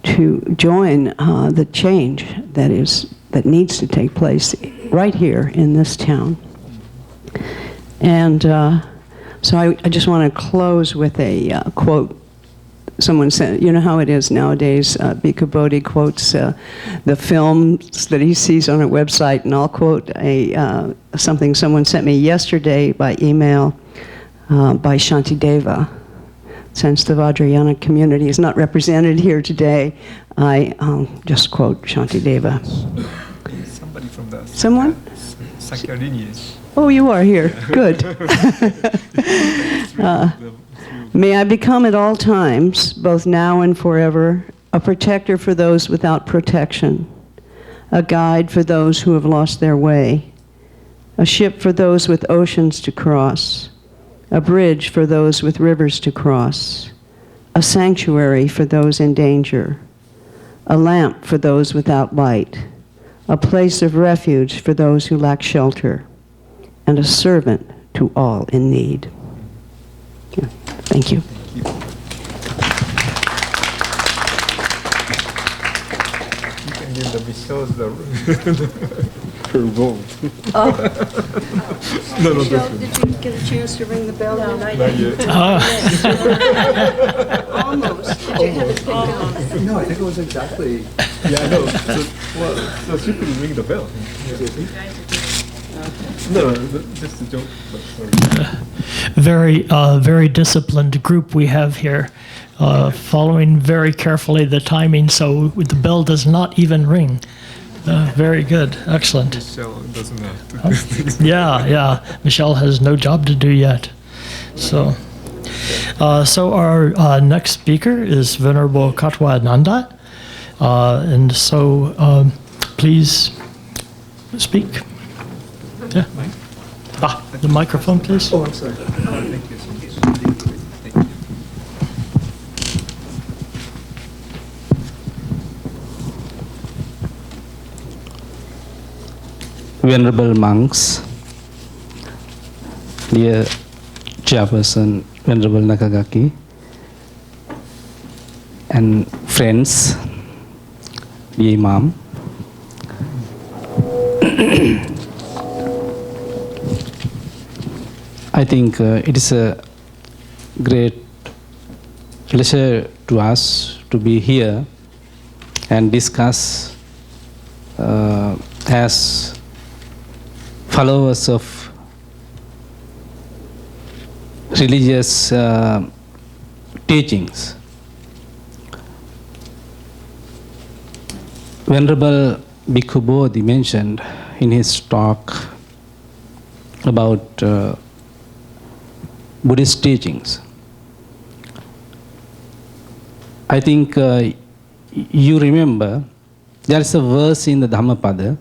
to join the change that needs to take place right here in this town. And so I just want to close with a quote. Someone said, you know how it is nowadays, Bhikkhu Bodhi quotes the films that he sees on a website, and I'll quote something someone sent me yesterday by email by Shantideva. Since the Vajrayana community is not represented here today, I just quote Shantideva. Somebody from the Someone? Sakya lineage. Oh, you are here. Good. May I become at all times, both now and forever, a protector for those without protection, a guide for those who have lost their way, a ship for those with oceans to cross, a bridge for those with rivers to cross, a sanctuary for those in danger, a lamp for those without light, a place of refuge for those who lack shelter, and a servant to all in need. Yeah. Thank you. You can give the Michelle her vote. Michelle, did you get a chance to ring the bell tonight? Not yet. Almost. Did you have it picked up? No, I think it was exactly. Yeah, I know. So she could ring the bell. No, just a joke. But sorry. Very disciplined group we have here, following very carefully the timing, so the bell does not even ring. Very good, excellent. Michelle doesn't have to do things. Yeah. Michelle has no job to do yet. So our next speaker is Venerable Katwa Nanda, and so please speak. Yeah. The microphone, please. Oh, I'm sorry. Thank you so much. Thank you. Venerable monks, dear Chairperson Venerable Nakagaki, and friends, dear Imam, I think it is a great pleasure to us to be here and discuss as followers of religious teachings. Venerable Bhikkhu Bodhi mentioned in his talk about Buddhist teachings. I think you remember there is a verse in the Dhammapada,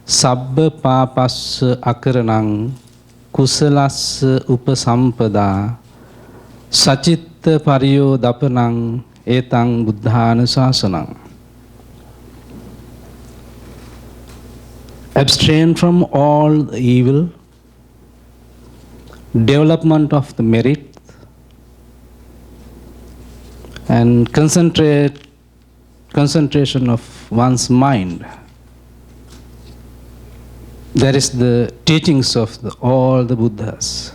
Sabba papassa akaranang kusalassa upasampada sacitta pariyo dapanang etang buddhana sasanang. Abstain from all the evil, development of the merit, and concentration of one's mind. That is the teachings of all the Buddhas.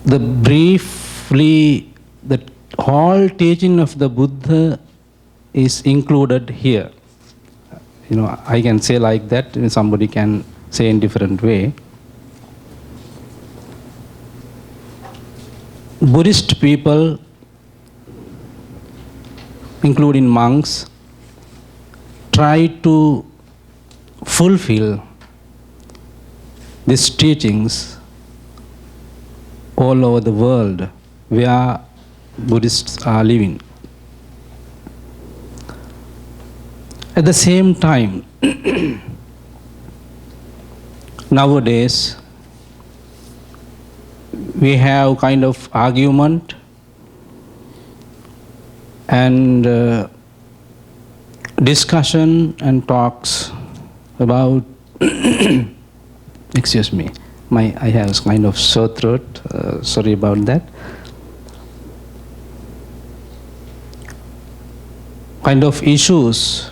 The whole teaching of the Buddha is included here. You know, I can say like that, somebody can say in different way. Buddhist people, including monks, try to fulfill these teachings all over the world where Buddhists are living. At the same time, nowadays, we have kind of argument and discussion and talks about excuse me, I have kind of sore throat, sorry about that. Kind of issues,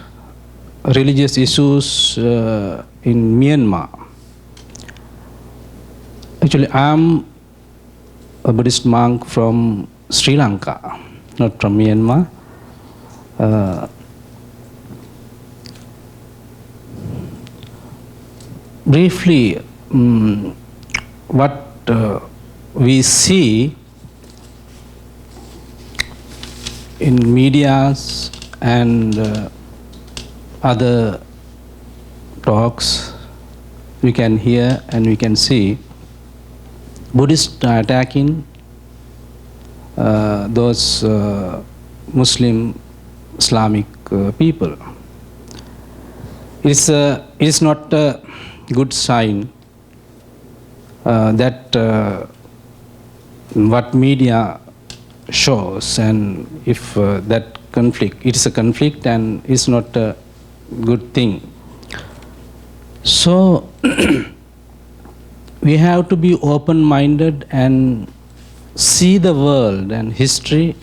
religious issues in Myanmar. Actually, I'm a Buddhist monk from Sri Lanka, not from Myanmar. Briefly, what we see in medias and other talks, we can hear and we can see Buddhists are attacking those Muslim Islamic people. It is not a good sign that what media shows, and if that conflict, it is a conflict and it's not a good thing. So we have to be open-minded and see the world and history.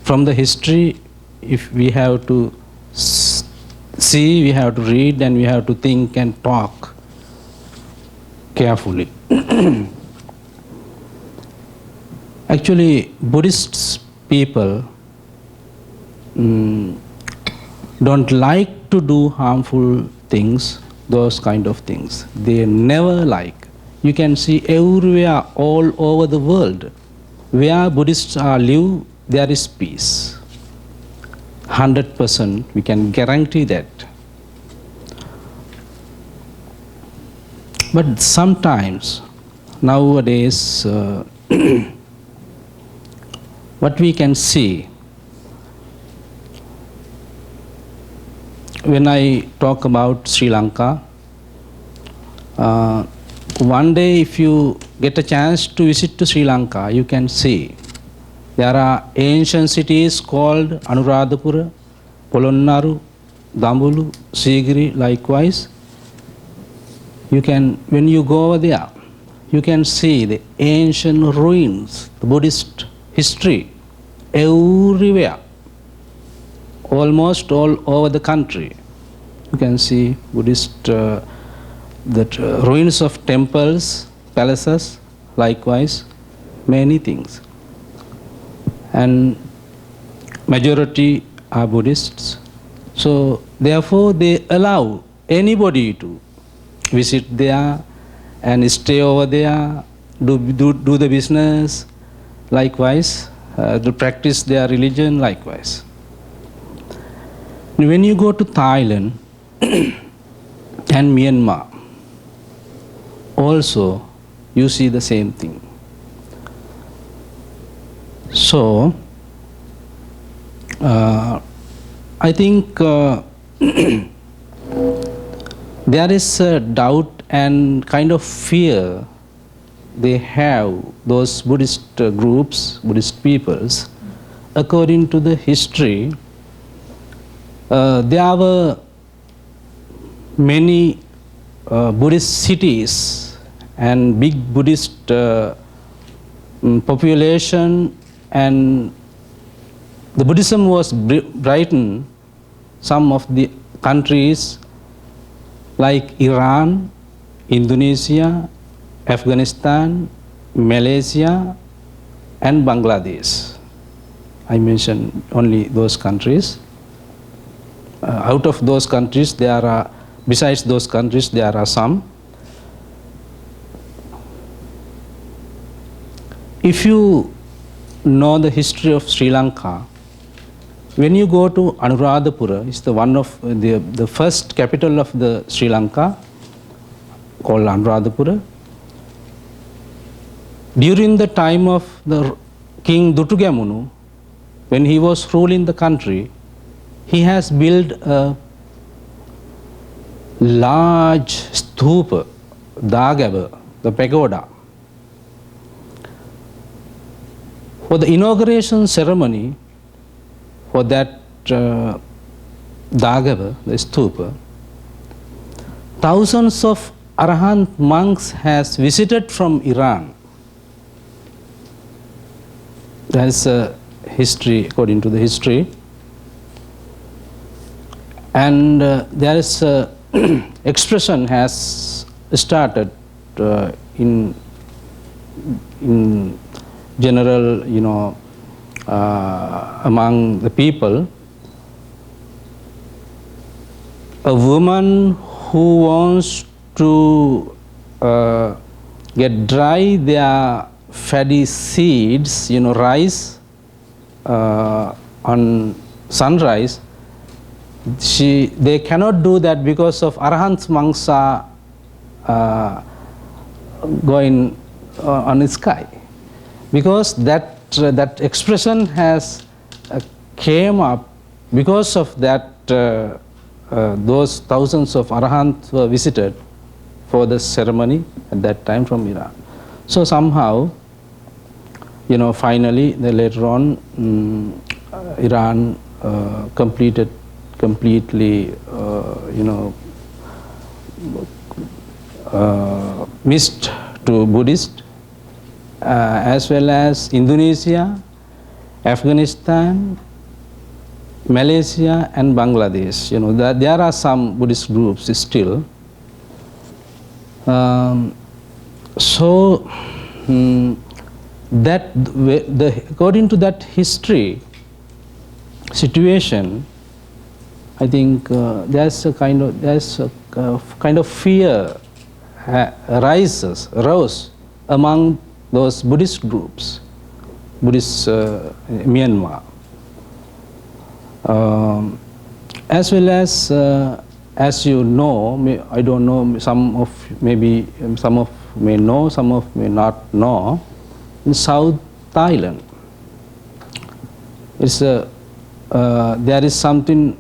From the history, if we have to see, we have to read, and we have to think and talk carefully. Actually, Buddhist people don't like to do harmful things, those kind of things. They never like. You can see everywhere, all over the world, where Buddhists are live, there is peace. 100%, we can guarantee that. But sometimes, nowadays, what we can see, when I talk about Sri Lanka, one day if you get a chance to visit to Sri Lanka, you can see there are ancient cities called Anuradhapura, Polonnaru, Dambulu, Sigiri, likewise. You can, when you go over there, you can see the ancient ruins, the Buddhist history, everywhere, almost all over the country. You can see Buddhist ruins of temples, palaces, likewise, many things. And majority are Buddhists. So therefore they allow anybody to visit there and stay over there, do the business, likewise, to practice their religion, likewise. When you go to Thailand and Myanmar, also you see the same thing. So, I think there is a doubt and kind of fear they have, those Buddhist groups, Buddhist peoples. According to the history, there were many Buddhist cities and big Buddhist population, and the Buddhism was brightened some of the countries like Iran, Indonesia, Afghanistan, Malaysia, and Bangladesh. I mentioned only those countries. Out of those countries, there are, besides those countries, there are some. If you know the history of Sri Lanka, when you go to Anuradhapura, it's the one of the first capital of the Sri Lanka, called Anuradhapura. During the time of the King Dutugamunu, when he was ruling the country, he has built a large stupa, Dagaba, the pagoda. For the inauguration ceremony, for that Dagaba, the stupa, thousands of Arahant monks has visited from Iran. That is a history, according to the history. And there is a expression has started in general, among the people. A woman who wants to get dry their fatty seeds, rice, on sunrise, they cannot do that because of Arahant monks are going on the sky. Because that expression has came up because of that those thousands of Arahants were visited for the ceremony at that time from Iran. So somehow, finally, later on, Iran completely, missed to Buddhist, as well as Indonesia, Afghanistan, Malaysia, and Bangladesh. There are some Buddhist groups still. According to that history situation, I think there's a kind of fear arose among those Buddhist groups, Buddhist Myanmar, as well as you know, I don't know, some of may know, some of may not know. In South Thailand, it's there is something,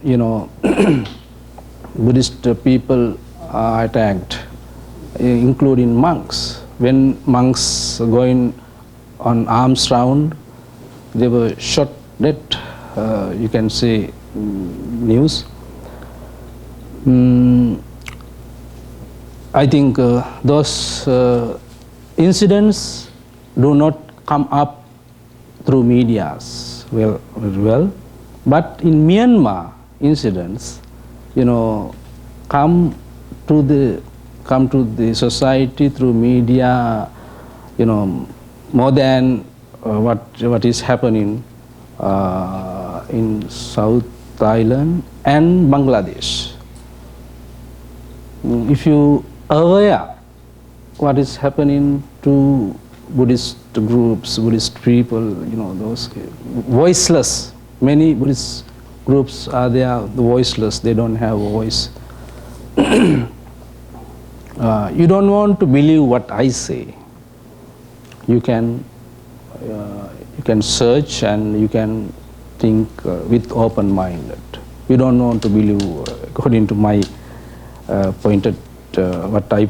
Buddhist people are attacked, including monks. When monks going on arms round, they were shot dead. You can see news. I think those incidents do not come up through medias very well, but in Myanmar incidents, come to the society through media, more than what is happening in South Thailand and Bangladesh. If you are aware what is happening to Buddhist groups, Buddhist people, those voiceless, many Buddhist groups are there, the voiceless, they don't have a voice. You don't want to believe what I say. You can search and you can think with open minded. You don't want to believe according to my what I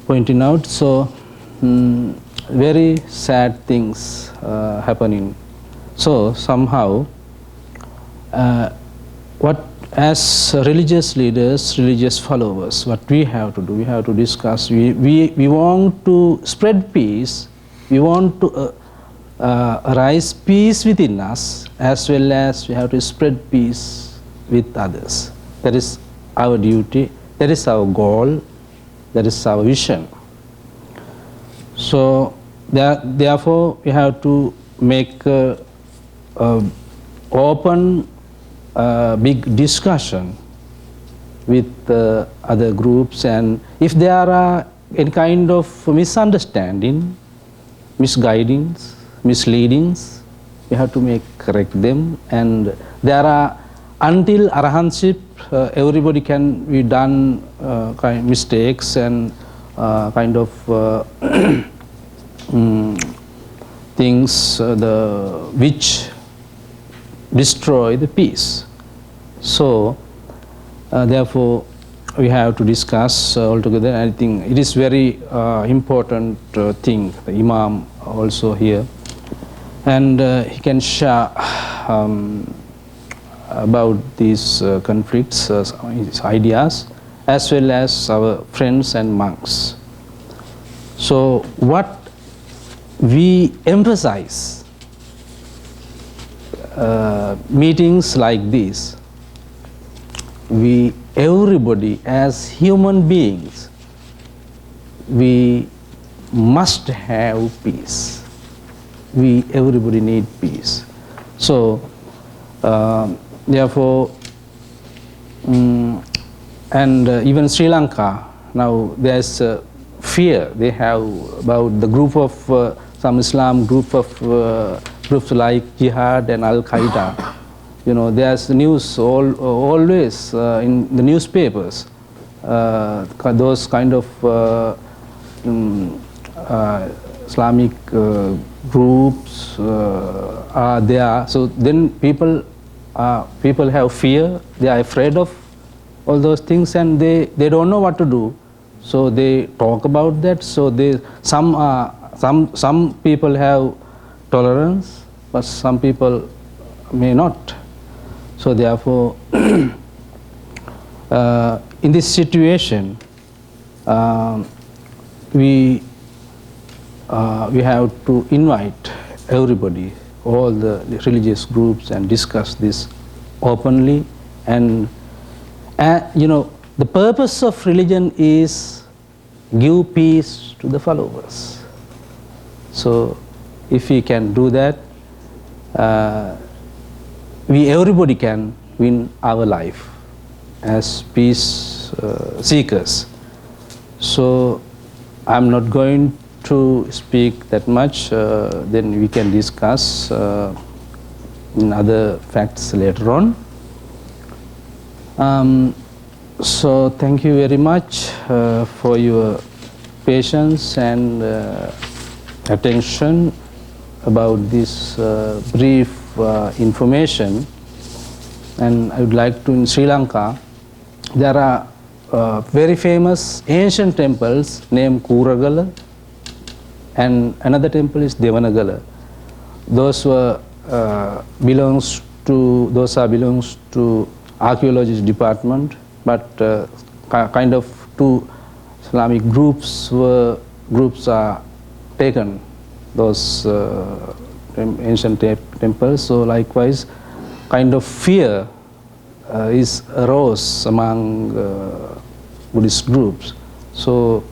pointing out. So very sad things happening. So somehow, what as religious leaders, religious followers, what we have to do, we have to discuss. We want to spread peace. We want to arise peace within us, as well as we have to spread peace with others. That is our duty. That is our goal. That is our vision. So therefore, we have to make open, big discussion with other groups, and if there are any kind of misunderstanding, misguidings, misleadings, we have to correct them. And there are, until arahantship, everybody can be done kind of mistakes and kind of things which destroy the peace. So therefore we have to discuss altogether. I think it is very important thing, the Imam also here, and he can share about these conflicts, his ideas, as well as our friends and monks. So what we emphasize meetings like this, everybody as human beings, we must have peace. Everybody need peace. So therefore, and even Sri Lanka, now there's fear they have about the group of some Islam group of groups like Jihad and Al Qaeda. You know, there's news always in the newspapers. Those kind of Islamic groups are there. So then people have fear. They are afraid of all those things, and they don't know what to do. So they talk about that. So some people have tolerance, but some people may not. So therefore, in this situation, we have to invite everybody, all the religious groups, and discuss this openly. And you know, the purpose of religion is give peace to the followers. So if we can do that, everybody can win our life as peace seekers. So I'm not going to speak that much. Then we can discuss in other facts later on. So thank you very much for your patience and attention about this brief information. And I would like to, in Sri Lanka, there are very famous ancient temples named Kuragala, and another temple is Devanagala. Those belongs to archaeology department, but kind of two Islamic groups are taken those ancient temples. So likewise, kind of fear is arose among Buddhist groups. So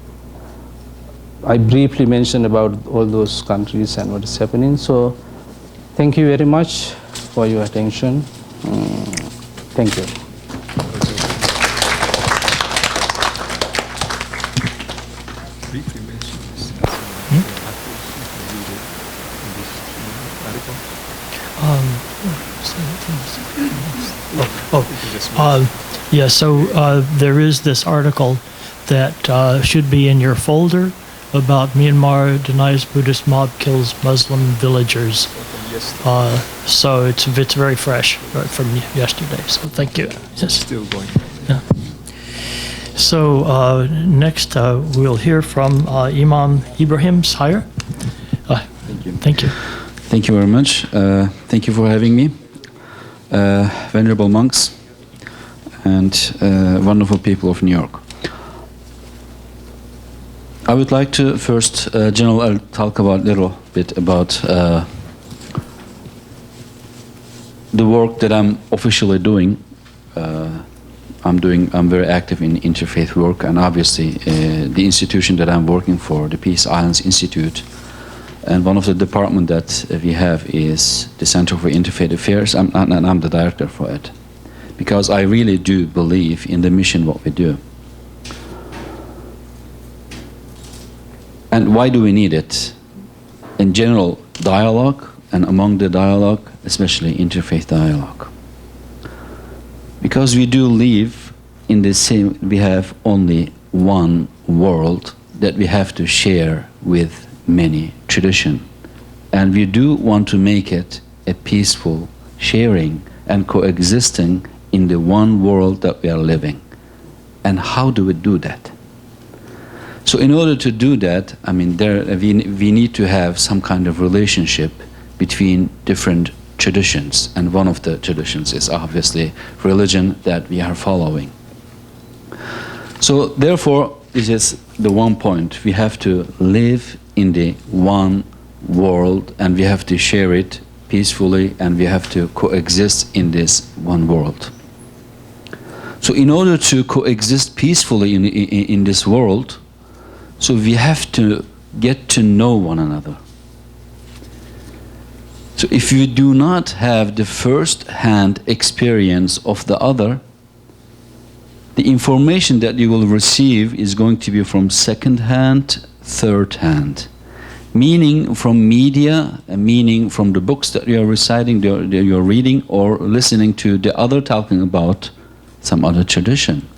I briefly mentioned about all those countries and what is happening. So thank you very much for your attention. Thank you. Yeah, so there is this article that should be in your folder about Myanmar denies Buddhist mob kills Muslim villagers. So it's very fresh, right, from yesterday. So thank you. Yes. Still going. Yeah. So next we'll hear from Imam Ibrahim Sayer. Thank you. Thank you. Thank you very much. Thank you for having me. Venerable monks and wonderful people of New York. I would like to first, I'll talk about a little bit about the work that I'm officially doing. I'm very active in interfaith work, and obviously the institution that I'm working for, the Peace Islands Institute, and one of the departments that we have is the Center for Interfaith Affairs, and I'm the director for it, because I really do believe in the mission, what we do. And why do we need it? In general, dialogue, and among the dialogue, especially interfaith dialogue. Because we do live in the same, we have only one world that we have to share with many traditions. And we do want to make it a peaceful sharing and coexisting in the one world that we are living. And how do we do that? So in order to do that, I mean, we need to have some kind of relationship between different traditions. And one of the traditions is obviously religion that we are following. So therefore, this is the one point. We have to live in the one world, and we have to share it peacefully, and we have to coexist in this one world. So in order to coexist peacefully in this world, so we have to get to know one another. So if you do not have the first-hand experience of the other, the information that you will receive is going to be from second-hand, third-hand. Meaning from media, meaning from the books that you are reciting, you're reading, or listening to the other talking about some other tradition.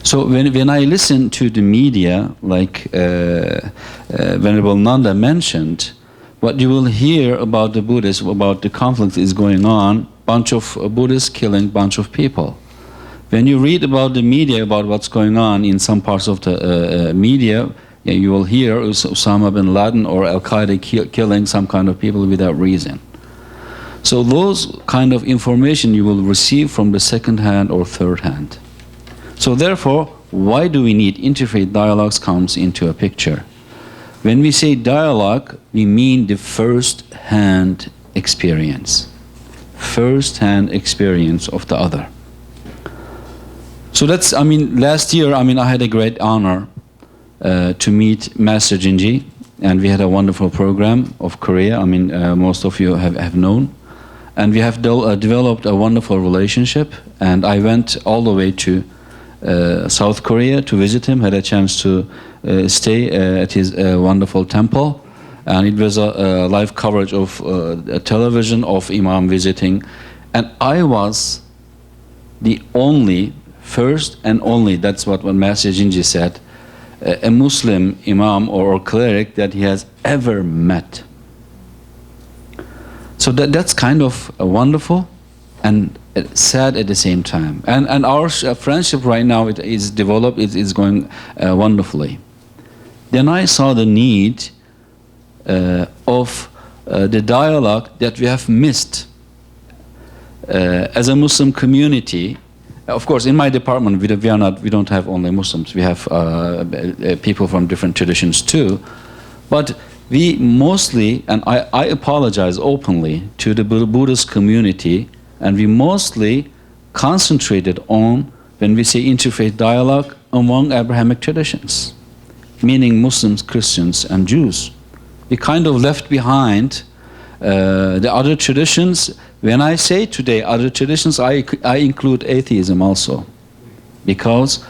So when I listen to the media, like Venerable Nanda mentioned, what you will hear about the Buddhists, about the conflict is going on, bunch of Buddhists killing bunch of people. When you read about the media, about what's going on in some parts of the media, you will hear Osama bin Laden or Al-Qaeda killing some kind of people without reason. So those kind of information you will receive from the second hand or third hand. So therefore, why do we need interfaith dialogues comes into a picture? When we say dialogue, we mean the first-hand experience. First-hand experience of the other. So that's, I mean, last year, I mean, I had a great honor to meet Master Jinji, and we had a wonderful program of Korea. I mean, most of you have known. And we have developed a wonderful relationship, and I went all the way to South Korea to visit him, had a chance to stay at his wonderful temple, and it was a live coverage of a television of Imam visiting, and I was the only, first and only, that's what Master Jinji said, a Muslim Imam or cleric that he has ever met. So that's kind of wonderful and sad at the same time. And our friendship right now is developed, it is going wonderfully. Then I saw the need of the dialogue that we have missed as a Muslim community. Of course, in my department, we don't have only Muslims. We have people from different traditions too. But we mostly, and I apologize openly to the Buddhist community, and we mostly concentrated on, when we say interfaith dialogue, among Abrahamic traditions, meaning Muslims, Christians, and Jews. We kind of left behind the other traditions. When I say today other traditions, I include atheism also, because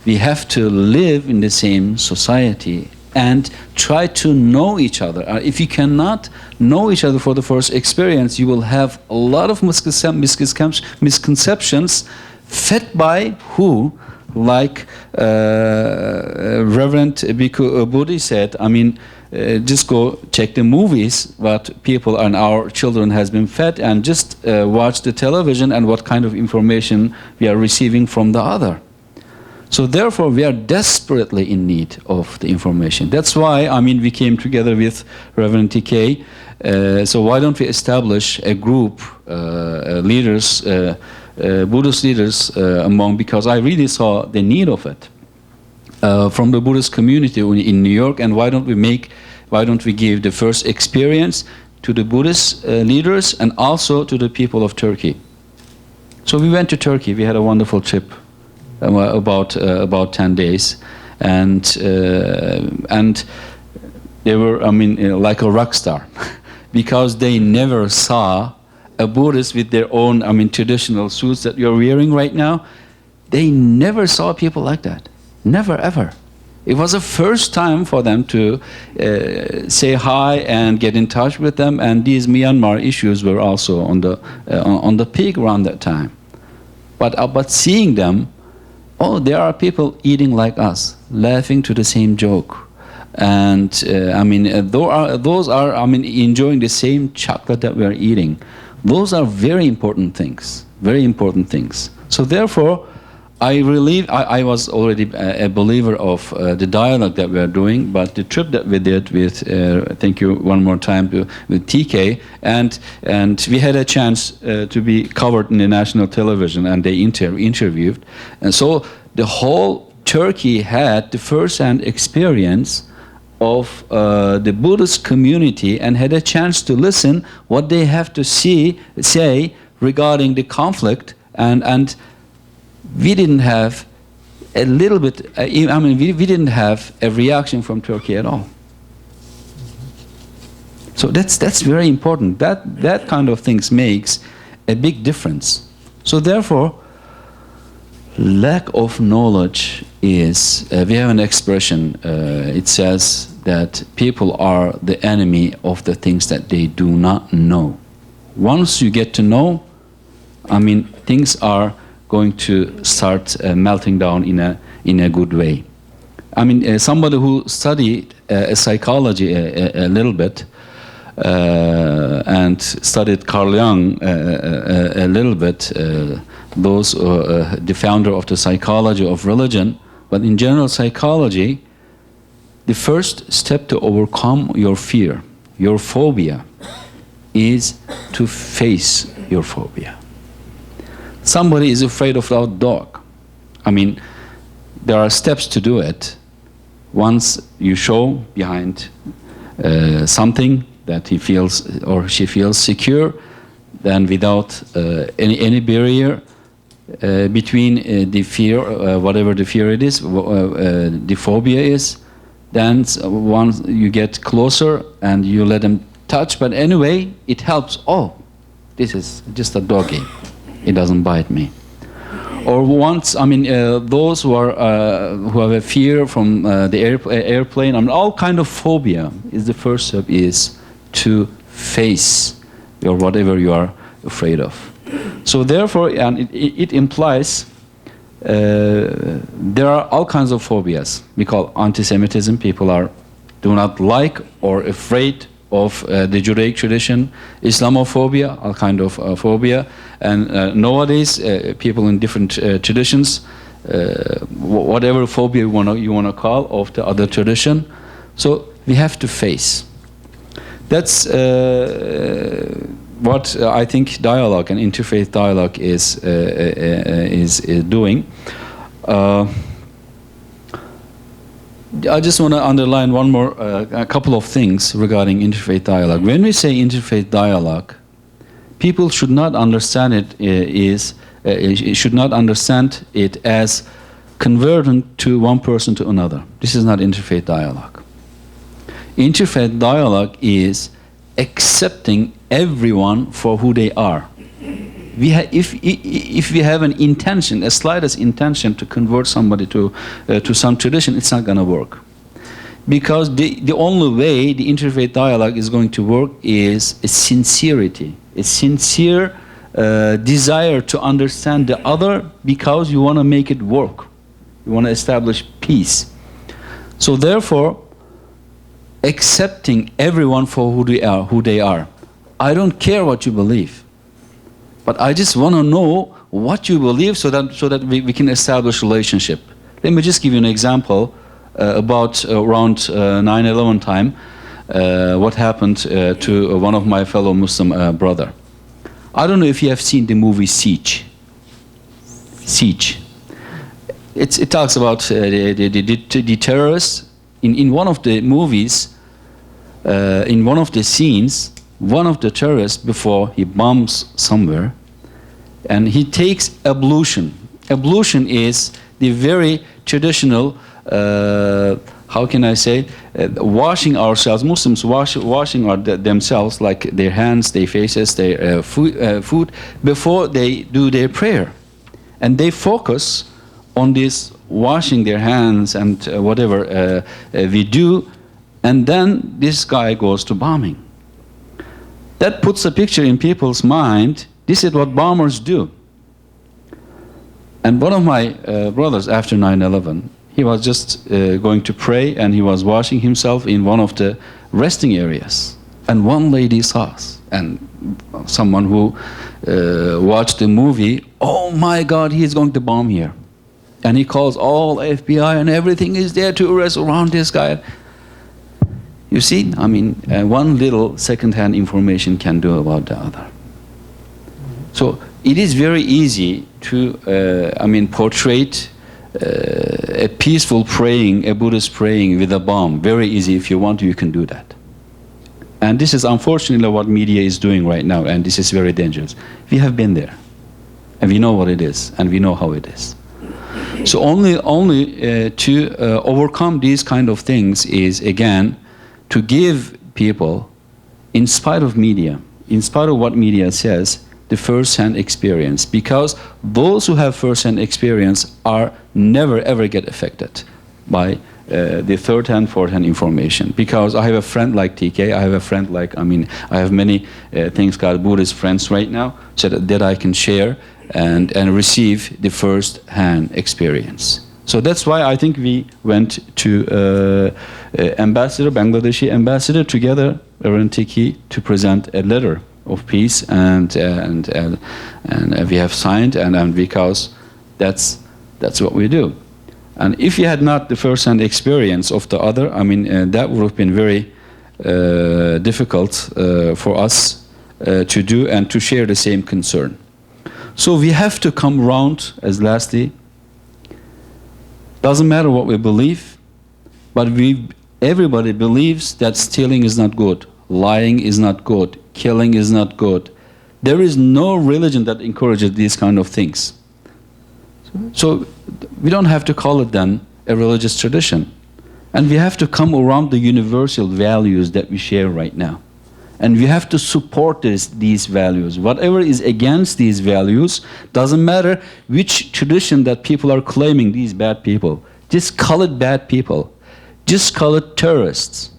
we have to live in the same society and try to know each other. If you cannot know each other for the first experience, you will have a lot of misconceptions fed by who? Like Reverend Bhikkhu Bodhi said, I mean, just go check the movies what people and our children has been fed, and just watch the television and what kind of information we are receiving from the other. So therefore, we are desperately in need of the information. That's why, I mean, we came together with Reverend TK. So why don't we establish a group, leaders, Buddhist leaders among, because I really saw the need of it from the Buddhist community in New York, and why don't we give the first experience to the Buddhist leaders and also to the people of Turkey. So we went to Turkey. We had a wonderful trip, about 10 days, and they were, I mean, like a rock star, because they never saw a Buddhist with their own, I mean, traditional suits that you're wearing right now. They never saw people like that, never ever. It was the first time for them to say hi and get in touch with them, and these Myanmar issues were also on the peak around that time. But seeing them, oh, there are people eating like us, laughing to the same joke, and those are enjoying the same chocolate that we are eating. Those are very important things. Very important things. So therefore, I was already a believer of the dialogue that we are doing, but the trip that we did with, thank you one more time, with TK, and we had a chance to be covered in the national television, and they interviewed. And so the whole Turkey had the first-hand experience of the Buddhist community and had a chance to listen what they have to say regarding the conflict, and we didn't have a little bit, we didn't have a reaction from Turkey at all. So that's very important. That kind of things makes a big difference. So therefore, lack of knowledge is, we have an expression, it says that people are the enemy of the things that they do not know. Once you get to know, things are going to start melting down in a good way. Somebody who studied psychology a little bit and studied Carl Jung a little bit, the founder of the psychology of religion, but in general psychology, the first step to overcome your fear, your phobia, is to face your phobia. Somebody is afraid of a dog. There are steps to do it. Once you show behind something that he feels or she feels secure, then without any barrier between the fear, whatever the fear it is, the phobia is, then once you get closer and you let them touch, but anyway, it helps. Oh, this is just a doggy. It doesn't bite me. Or once, those who have a fear from the airplane, all kind of phobia, is the first step is to face or whatever you are afraid of. So therefore, and it implies there are all kinds of phobias. We call anti-Semitism. People do not like or afraid of the Judaic tradition, Islamophobia, all kind of phobia, and nowadays people in different traditions, whatever phobia you wanna call of the other tradition. So we have to face. That's what I think dialogue and interfaith dialogue is doing. I just want to underline a couple of things regarding interfaith dialogue. When we say interfaith dialogue, people should not understand should not understand it as converting to one person to another. This is not interfaith dialogue. Interfaith dialogue is accepting everyone for who they are. If we have an intention, a slightest intention to convert somebody to some tradition, it's not going to work. Because the only way the interfaith dialogue is going to work is a sincerity, a sincere desire to understand the other because you want to make it work. You want to establish peace. So therefore, accepting everyone for who they are. I don't care what you believe. But I just want to know what you believe so that we can establish a relationship. Let me just give you an example about around 9/11 time, what happened to one of my fellow Muslim brother. I don't know if you have seen the movie Siege. Siege. It talks about the terrorists. In one of the movies, in one of the scenes, one of the terrorists, before he bombs somewhere, and he takes ablution. Ablution is the very traditional, how can I say, washing ourselves. Muslims washing themselves, like their hands, their faces, their food, before they do their prayer. And they focus on this washing their hands and whatever we do, and then this guy goes to bombing. That puts a picture in people's mind. This is what bombers do. And one of my brothers, after 9/11, he was just going to pray, and he was washing himself in one of the resting areas. And one lady saw us, and someone who watched the movie, oh my God, he's going to bomb here. And he calls all FBI, and everything is there to arrest around this guy. You see, I mean, one little second-hand information can do about the other. So it is very easy to, portray a peaceful praying, a Buddhist praying with a bomb. Very easy. If you want to, you can do that. And this is unfortunately what media is doing right now, and this is very dangerous. We have been there, and we know what it is, and we know how it is. So only to overcome these kind of things is, again, to give people, in spite of media, in spite of what media says, the first-hand experience, because those who have first-hand experience are never ever get affected by the third-hand, fourth-hand information. Because I have a friend like TK, I have a friend like, I have many things called Buddhist friends right now, so that I can share and receive the first-hand experience. So that's why I think we went to Bangladeshi ambassador together, Reverend Tiki, to present a letter of peace, and we have signed, and because that's what we do. And if you had not the first-hand experience of the other, that would have been very difficult for us to do and to share the same concern. So we have to come round, as lastly, doesn't matter what we believe, but everybody believes that stealing is not good, lying is not good, killing is not good. There is no religion that encourages these kind of things. So we don't have to call it then a religious tradition. And we have to come around the universal values that we share right now. And we have to support these values. Whatever is against these values, doesn't matter which tradition that people are claiming these bad people. Just call it bad people. Just call it terrorists.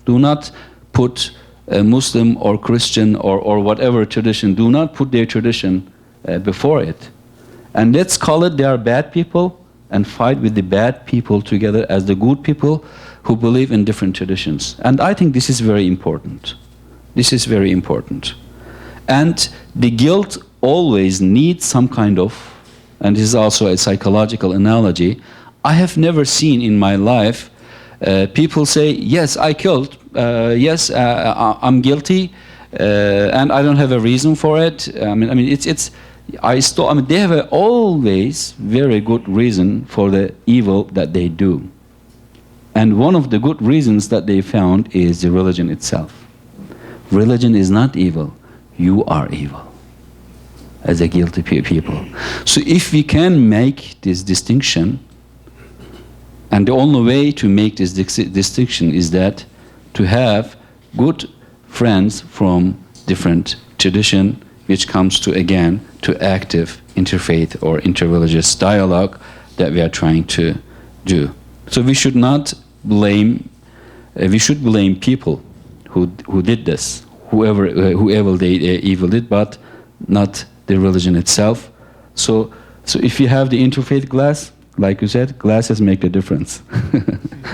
Do not put a Muslim or Christian or whatever tradition, do not put their tradition before it. And let's call it they are bad people and fight with the bad people together as the good people who believe in different traditions. And I think this is very important. This is very important. And the guilt always needs some kind of, and this is also a psychological analogy, I have never seen in my life people say, yes, I killed, yes, I'm guilty, and I don't have a reason for it. They have a always very good reason for the evil that they do. And one of the good reasons that they found is the religion itself. Religion is not evil. You are evil as a guilty people. So if we can make this distinction, and the only way to make this distinction is that to have good friends from different tradition, which comes to, again, to active interfaith or interreligious dialogue that we are trying to do. So we should not blame, we should blame people who did this, whoever they evil did, but not the religion itself. So if you have the interfaith glass, like you said, glasses make a difference.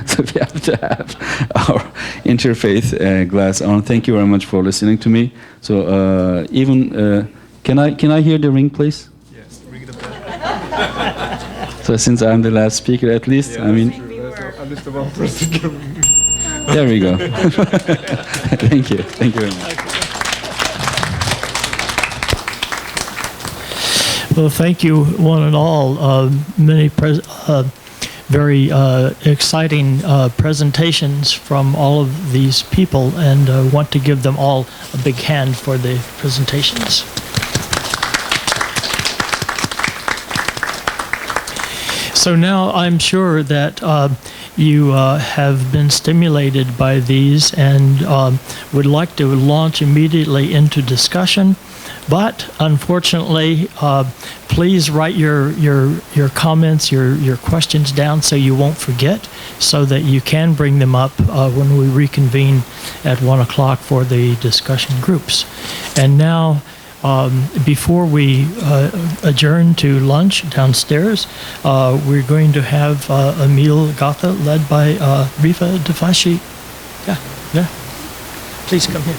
So we have to have our interfaith glass on. Thank you very much for listening to me. So can I hear the ring, please? Yes, ring the bell. So since I'm the last speaker, at least, Yeah, that's the one person. there we go. Thank you. Thank you very much. Well, thank you, one and all. Many very exciting presentations from all of these people, and want to give them all a big hand for the presentations. So now I'm sure that you have been stimulated by these and would like to launch immediately into discussion. But unfortunately, please write your comments, your questions down so you won't forget, so that you can bring them up when we reconvene at 1 o'clock for the discussion groups. And now, before we adjourn to lunch downstairs, we're going to have a meal gatha led by Rifa Defashi. Yeah. Please come here.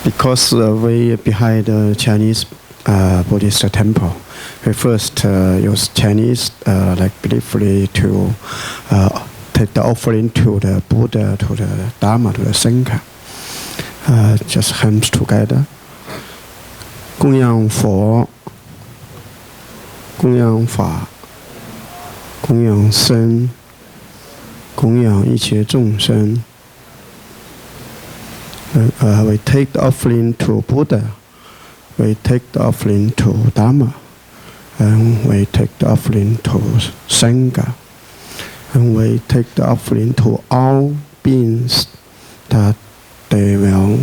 Because we behind the Chinese Buddhist temple, we first use Chinese like briefly to take the offering to the Buddha, to the Dharma, to the Sangha. Just hands together. 供养佛，供养法，供养僧，供养一切众生。We take the offering to Buddha, we take the offering to Dharma, and we take the offering to Sangha, and we take the offering to all beings that they will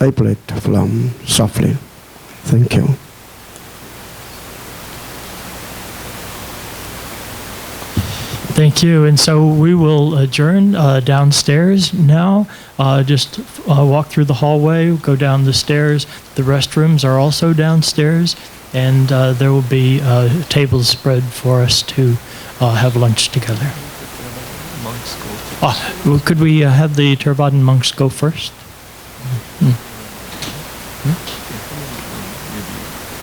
liberate from suffering. Thank you. Thank you. And so we will adjourn downstairs now. Just walk through the hallway, go down the stairs. The restrooms are also downstairs, and there will be tables spread for us to have lunch together. Well, could we have the Theravadan monks go first?